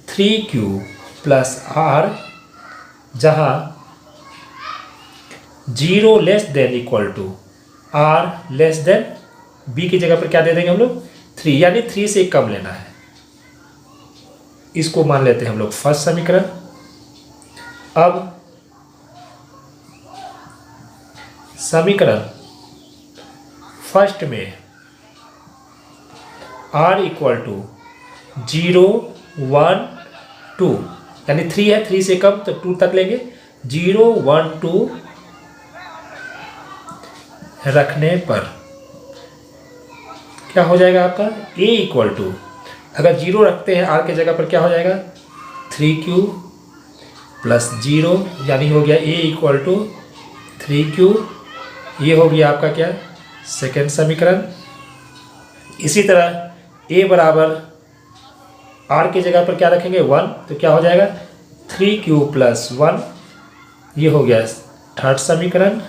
3Q plus are, जहाँ 0 less than equal to are less than b की जगह पर क्या दे देंगे हम लोग, 3, यानी 3 से कम लेना है। इसको मान लेते हैं हम लोग फर्स्ट समीकरण। अब समीकरण फर्स्ट में r इक्वल टू 0 1 2, यानी 3 है, 3 से कम तो 2 तक लेंगे। 0 1 2 रखने पर क्या हो जाएगा आपका, a इक्वल टू, अगर 0 रखते हैं r के जगह पर क्या हो जाएगा, 3Q प्लस 0, यानी हो गया a इक्वल टू 3Q। ये हो गया आपका क्या, सेकेंड समीकरण। इसी तरह a बराबर r के जगह पर क्या रखेंगे, 1, तो क्या हो जाएगा 3Q प्लस 1, ये हो गया थर्ड समीकरण।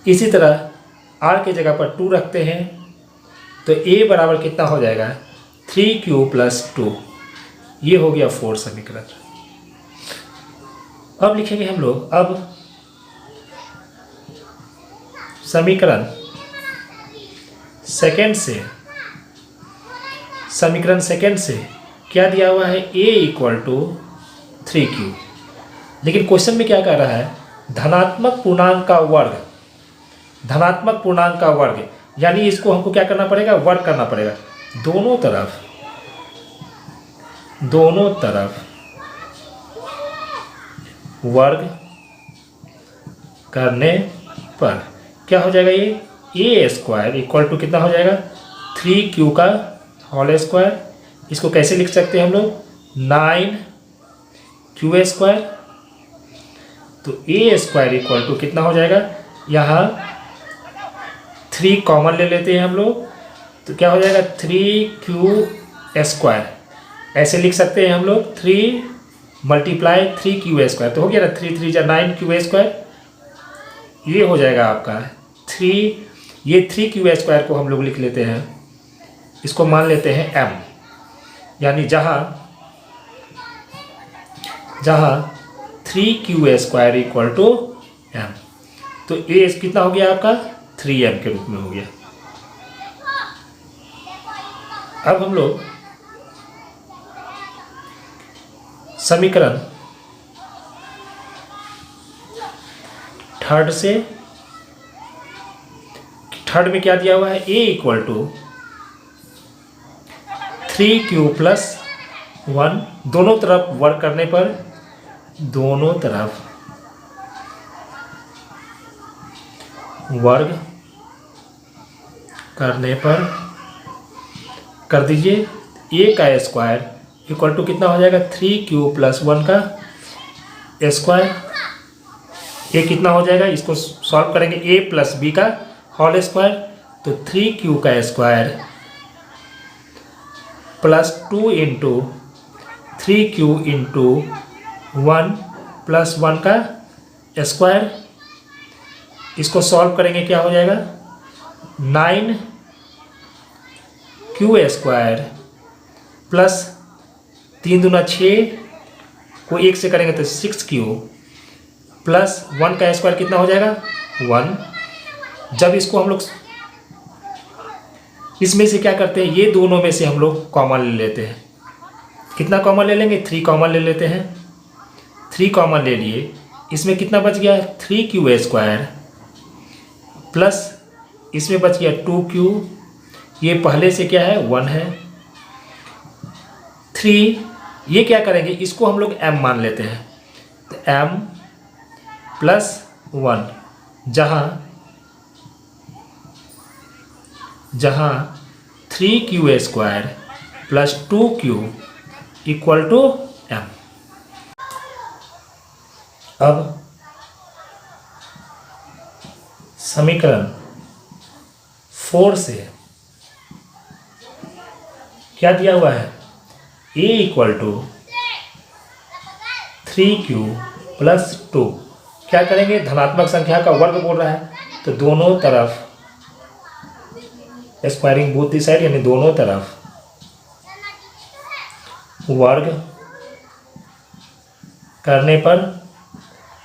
इसी तरह r के जगह पर 2 रखते हैं, तो a बराबर कितना हो जाएगा, 3Q प्लस 2, ये हो गया फोर्थ समीकरण। अब लिखेंगे हम लोग, अब समीकरण सेकेंड से, समीकरण सेकेंड से क्या दिया हुआ है, a इक्वल टू 3Q, लेकिन क्वेश्चन में क्या कह रहा है, धनात्मक पूर्णांक का वर्ग, धनात्मक पूर्णांक का वर्ग, यानी इसको हमको क्या करना पड़ेगा, वर्ग करना पड़ेगा, दोनों तरफ वर्ग करने पर क्या हो जाएगा, ये a स्क्वायर इक्वल टू कितना हो जाएगा, 3Q का होल स्क्वायर। इसको कैसे लिख सकते हैं हम लोग, 9Q स्क्वायर। तो a स्क्वायर इक्वल टू कितना हो जाएगा, यहाँ 3 कॉमन ले लेते हैं हम लोग, तो क्या हो जाएगा 3Q स्क्वायर, ऐसे लिख सकते हैं हम लोग, 3 मल्टीप्लाई 3Q स्क्वायर, तो हो गया ना, 3 3 जा 9Q स्क्वायर, ये हो जाएगा आपका 3, ये 3Q स्क्वायर को हम लोग लिख लेते हैं, इसको मान लेते हैं m, यानी जहाँ 3Q square equal to m, तो a कितना हो गया आपका, 3m के रूप में हो गया। अब हम लोग समीकरण थर्ड से, थर्ड में क्या दिया हुआ है, a equal to 3Q plus 1, दोनों तरफ वर्क करने पर, दोनों तरफ वर्ग करने पर कर दीजिए, a का स्क्वायर इक्वल टू कितना हो जाएगा, 3Q प्लस 1 का स्क्वायर। ये कितना हो जाएगा, इसको सॉल्व करेंगे, a प्लस b का होल स्क्वायर, तो 3Q का square plus 2 into 3Q into 1 plus 1 का स्क्वायर। इसको सॉल्व करेंगे, क्या हो जाएगा, 9Q स्क्वायर प्लस 3 दूना 6 को 1 से करेंगे तो 6Q प्लस 1 का स्क्वायर कितना हो जाएगा, 1। जब इसको हम लोग इसमें से क्या करते हैं, ये दोनों में से हम लोग कॉमन ले लेते हैं, कितना कॉमन ले लेंगे, 3 कॉमन ले लेते हैं, 3 कॉमन ले लिए, इसमें कितना बच गया, 3Q स्क्वायर प्लस इसमें बच गया 2Q, ये पहले से क्या है, 1 है, 3, ये क्या करेंगे, इसको हम लोग m मान लेते हैं, तो m प्लस 1 जहाँ 3q² plus 2q equal to m। अब समीकरण 4 से क्या दिया हुआ है, a equal to 3q plus 2। क्या करेंगे, धनात्मक संख्या का वर्ग बोल रहा है तो दोनों तरफ स्क्वायरिंग बोथ दी साइड, यानी दोनों तरफ वर्ग करने पर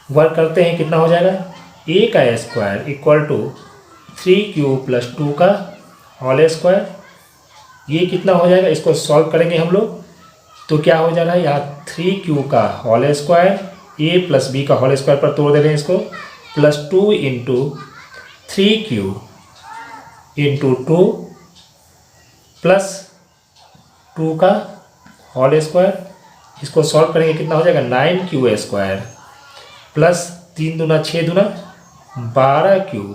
वर्ग करते हैं, कितना हो जाएगा, a का square equal to 3q plus 2 का होल स्क्वायर। ये कितना हो जाएगा, इसको सॉल्व करेंगे हम लोग तो क्या हो जा रहा है, यहाँ 3q का whole square a plus b का होल स्क्वायर पर तोड़ दे रहे हैं इसको, plus 2 into 3q into 2 plus 2 का होल स्क्वायर। इसको सॉल्व करेंगे, कितना हो जाएगा, 9q² प्लस 3 दूना 6 दूना 12q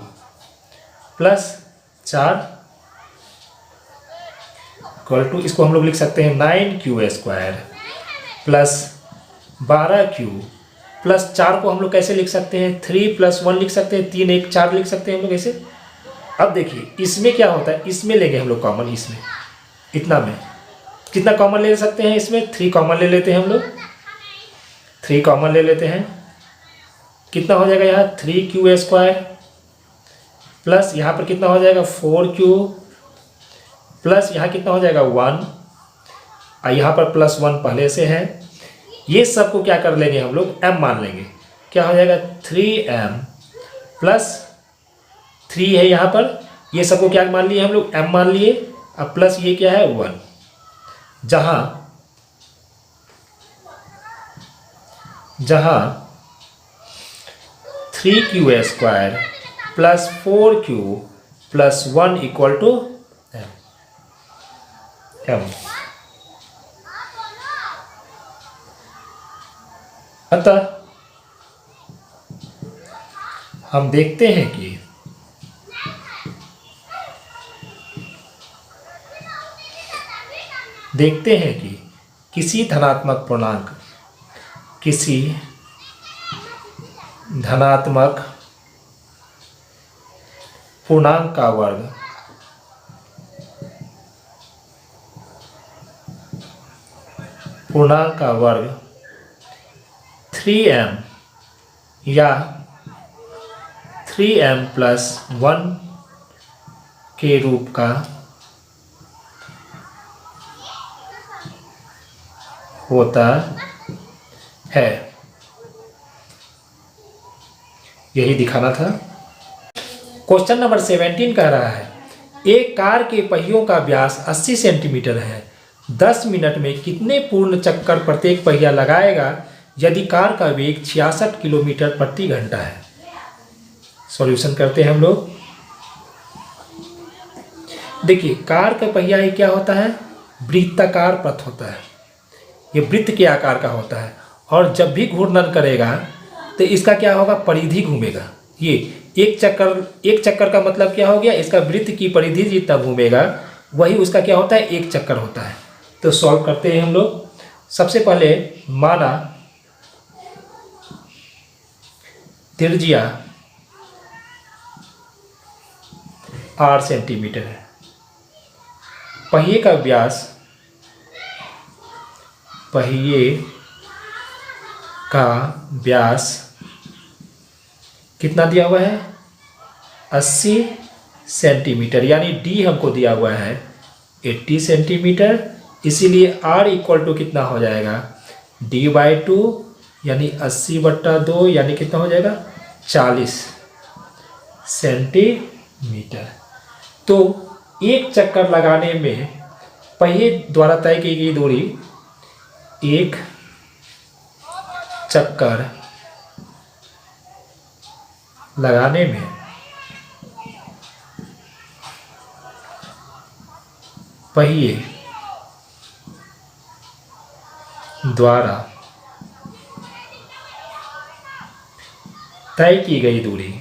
प्लस 4 इक्वल टू, इसको हम लोग लिख सकते हैं 9q² प्लस 12q प्लस 4 को हम लोग कैसे लिख सकते हैं, 3 प्लस 1 लिख सकते हैं, 3 1 4 लिख सकते हैं हम लोग ऐसे। अब देखिए इसमें क्या होता है, इसमें लेंगे हम लोग कॉमन, इसमें इतना में कितना कॉमन ले सकते हैं, इसमें 3 कॉमन ले लेते हैं हम लोग, 3 कॉमन ले लेते हैं, कितना हो जाएगा यहाँ 3q² प्लस यहाँ पर कितना हो जाएगा 4q प्लस यहाँ कितना हो जाएगा 1 और यहाँ पर प्लस 1 पहले से है। ये सबको क्या कर लेंगे हम लोग, m मान लेंगे, क्या हो जाएगा 3m प्लस 3 है यहाँ पर, ये सबको क्या मान लिए हम लोग, m मान लिए। अब प्लस ये क्या है 1, जहाँ 3q² plus 4q plus 1 equal to m। अतः हम देखते हैं कि किसी धनात्मक पूर्णांक का वर्ग 3m या 3m प्लस 1 के रूप का होता है, यही दिखाना था। क्वेश्चन नंबर 17 कह रहा है, एक कार के पहियों का व्यास 80 सेंटीमीटर है, 10 मिनट में कितने पूर्ण चक्कर प्रत्येक पहिया लगाएगा यदि कार का वेग 66 किलोमीटर प्रति घंटा है। सॉल्यूशन करते हैं हम लोग। देखिए कार का पहिया ही क्या होता है, वृत्ताकार पथ होता है, ये वृत्त के आकार का होता है और जब भी घूर्णन करेगा तो इसका क्या होगा, परिधि घूमेगा। ये एक चक्कर का मतलब क्या हो गया, इसका वृत्त की परिधि जितना घूमेगा वही उसका क्या होता है, एक चक्कर होता है। तो सॉल्व करते हैं हम लोग। सबसे पहले माना त्रिज्या 8 सेंटीमीटर है, पहिए का व्यास कितना दिया हुआ है, 80 सेंटीमीटर, यानी d हमको दिया हुआ है 80 सेंटीमीटर। इसीलिए r इक्वल टू कितना हो जाएगा, d/2 यानी 80/2 यानी कितना हो जाएगा 40 सेंटीमीटर। तो एक चक्कर लगाने में पहिए द्वारा तय की गई दूरी, एक चक्कर लगाने में पहिए द्वारा तय की गई दूरी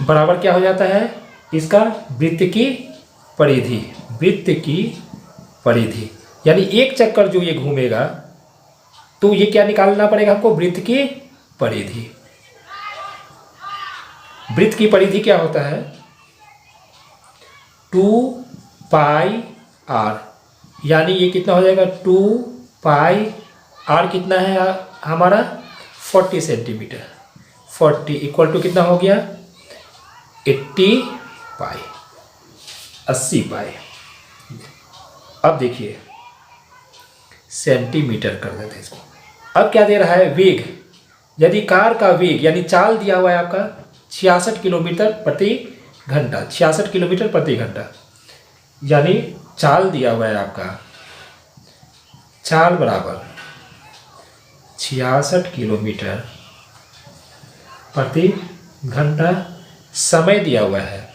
बराबर क्या हो जाता है इसका, वृत्त की परिधि, वृत्त की परिधि, यानी एक चक्कर जो ये घूमेगा तो ये क्या निकालना पड़ेगा हमको, वृत्त की परिधि। वृत्त की परिधि क्या होता है, 2 पाई आर, यानी ये कितना हो जाएगा 2 पाई आर कितना है हमारा 40 सेंटीमीटर, 40 इक्वल टू कितना हो गया 80 पाई, 80 पाई। अब देखिए सेंटीमीटर कर देते हैं इसको। अब क्या दे रहा है वेग, यदि कार का वेग यानी चाल दिया हुआ है आपका 66 किलोमीटर प्रति घंटा, 66 किलोमीटर प्रति घंटा, यानी चाल दिया हुआ है आपका, चाल बराबर 66 किलोमीटर प्रति घंटा, समय दिया हुआ है,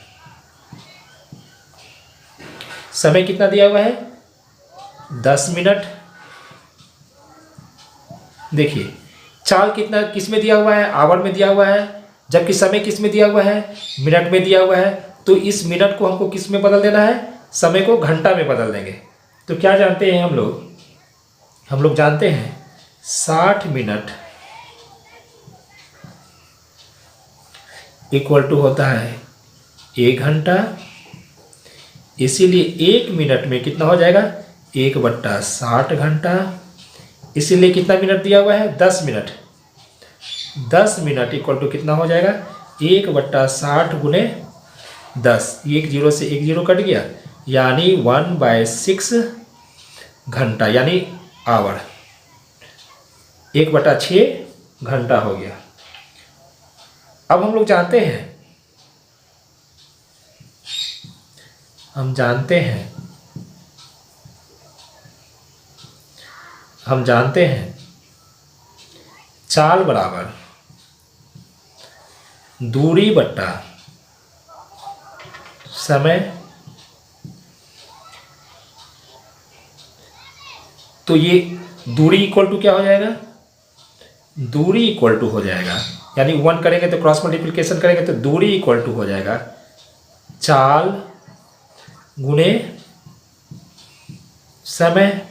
समय कितना दिया हुआ है 10 मिनट। देखिए चाल कितना किस में दिया हुआ है, आवर में दिया हुआ है, जबकि समय किस में दिया हुआ है, मिनट में दिया हुआ है। तो इस मिनट को हमको किस में बदल देना है, समय को घंटा में बदल देंगे। तो क्या जानते हैं हम लोग जानते हैं 60 मिनट इक्वल टू होता है 1 घंटा, इसीलिए 1 मिनट में कितना हो जाएगा 1/60 घंटा, इसीलिए कितना मिनट दिया हुआ है 10 मिनट, 10 मिनट इक्वल टू कितना हो जाएगा 1/60 गुने 10, एक जीरो से एक जीरो कट गया, यानी 1/6 घंटा, यानी आवर, 1/6 घंटा हो गया। अब हम लोग जानते हैं चाल बराबर दूरी बट्टा समय। तो ये दूरी इक्वल टू क्या हो जाएगा, दूरी इक्वल टू हो जाएगा, यानी 1 करेंगे तो क्रॉस मल्टीप्लिकेशन करेंगे तो दूरी इक्वल टू हो जाएगा चाल गुणे समय।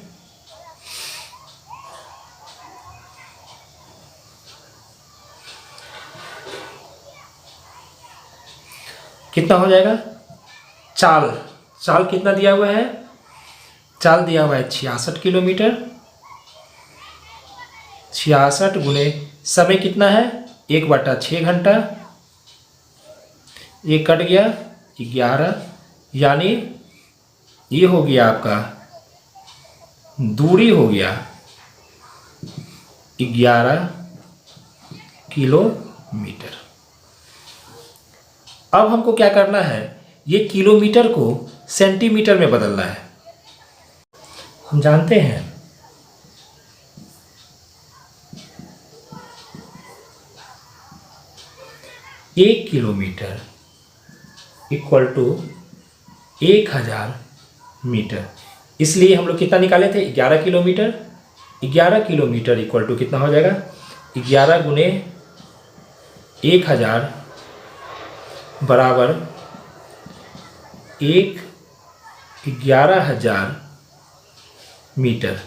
कितना हो जाएगा, चाल कितना दिया हुआ है, चाल दिया हुआ है 66 किलोमीटर, 66 गुने समय कितना है 1/6 घंटा, ये कट गया 11, यानी ये हो गया आपका दूरी हो गया 11 किलोमीटर। अब हमको क्या करना है, ये किलोमीटर को सेंटीमीटर में बदलना है। हम जानते हैं 1 किलोमीटर इक्वल टू 1000 मीटर, इसलिए हम लोग कितना निकाले थे 11 किलोमीटर। 11 किलोमीटर इक्वल टू कितना हो जाएगा 11 गुने 1000 बराबर 11,000 मीटर,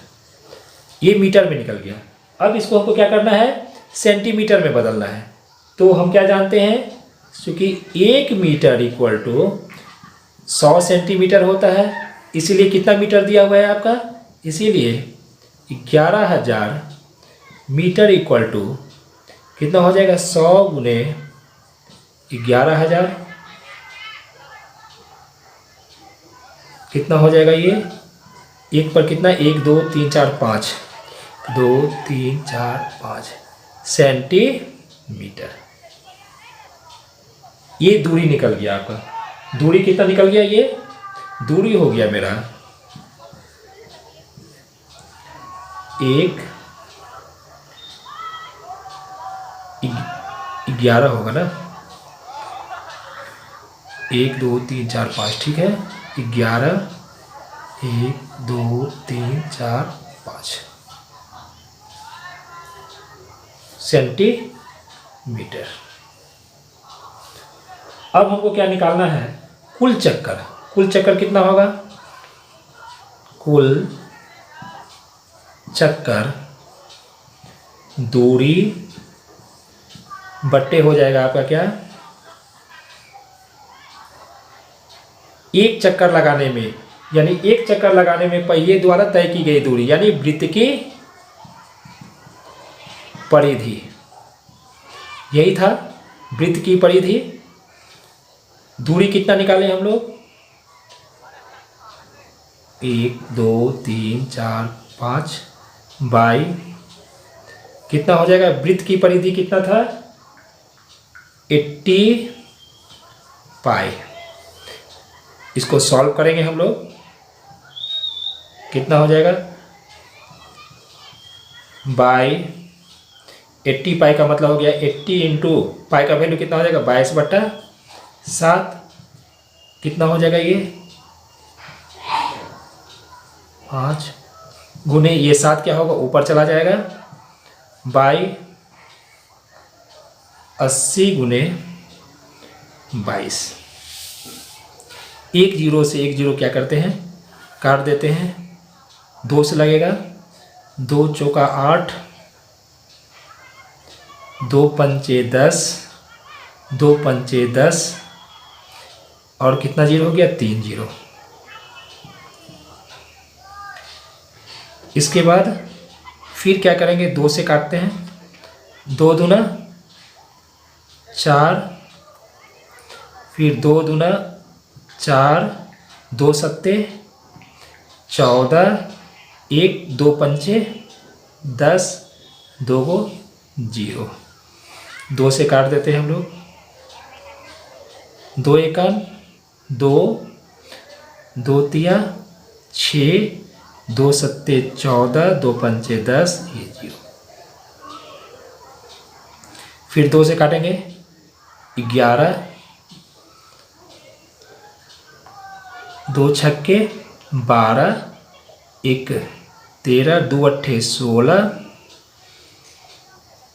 ये मीटर में निकल गया। अब इसको हमको क्या करना है सेंटीमीटर में बदलना है। तो हम क्या जानते हैं, क्योंकि 1 मीटर इक्वल टू 100 सेंटीमीटर होता है, इसीलिए कितना मीटर दिया हुआ है आपका, इसीलिए 11,000 मीटर इक्वल टू कितना हो जाएगा 100 गुने 11,000, कितना हो जाएगा ये, एक पर कितना 1 2 3 4 5, 2 3 4 5 सेंटीमीटर। ये दूरी निकल गया आपका, दूरी कितना निकल गया, ये दूरी हो गया मेरा 11 होगा ना, 1 2 3 4 5 ठीक है 11 1 2 3 4 5 सेंटीमीटर। अब हमको क्या निकालना है, कुल चक्कर। कुल चक्कर कितना होगा, कुल चक्कर दूरी बट्टे हो जाएगा आपका क्या, एक चक्कर लगाने में, यानी एक चक्कर लगाने में पहिए द्वारा तय की गई दूरी, यानी वृत्त की परिधि, यही था वृत्त की परिधि। दूरी कितना निकाले हम लोग, 1 2 3 4 5 बाई कितना हो जाएगा, वृत्त की परिधि कितना था 80 पाई। इसको सॉल्व करेंगे हम लोग, कितना हो जाएगा, बाई 80 पाई का मतलब हो गया 80 इंटू पाई का वैल्यू कितना हो जाएगा 22/7, कितना हो जाएगा ये 5 गुने ये 7 क्या होगा ऊपर चला जाएगा, बाई 80 गुने 22। एक जीरो से एक जीरो क्या करते हैं, काट देते हैं, 2 से लगेगा, 2 चौका 8, 2 पंचे 10, 2 पंचे 10 और कितना जीरो हो गया 3 जीरो। इसके बाद फिर क्या करेंगे, 2 से काटते हैं, 2 दूना 4, फिर 2 दूना 4, 2 सत्ते 14, 1 2 पंचे 10, 2 को 0, 2 से काट देते हैं हम लोग, 2 एकान 2, 2 तिया 6, 2 सत्ते 14, 2 पंचे 10, ये 0। फिर 2 से काटेंगे 11, 2 छक्के 12, 1 13, 2 अट्ठे 16,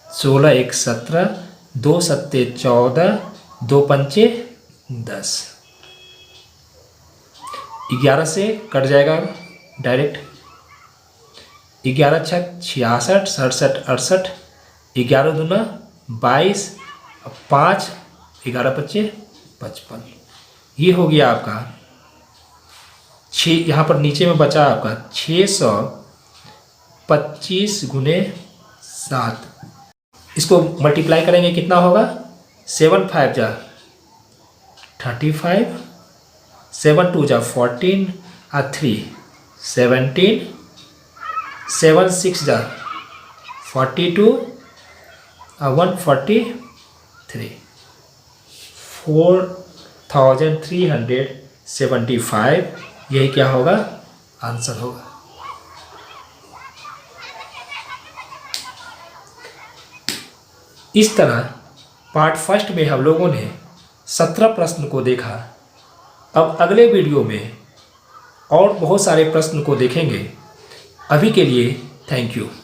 16 1 17, 2 सत्ते 14, 2 पंचे 10, 11 से कट जाएगा डायरेक्ट, 11 छक 66, 67 68, 11 दूना 22, 5 11 पच्चे 55, ये हो गया आपका 6। यहाँ पर नीचे में बचा आपका 625 गुने 7, इसको मल्टीप्लाई करेंगे कितना होगा, 7 5 जा 35, 7 2 जा 14 और 3 17, 7 6 जा 42 और 143, 4375, यही क्या होगा आंसर होगा। इस तरह पार्ट फर्स्ट में हम लोगों ने 17 प्रश्न को देखा। अब अगले वीडियो में और बहुत सारे प्रश्न को देखेंगे। अभी के लिए थैंक यू।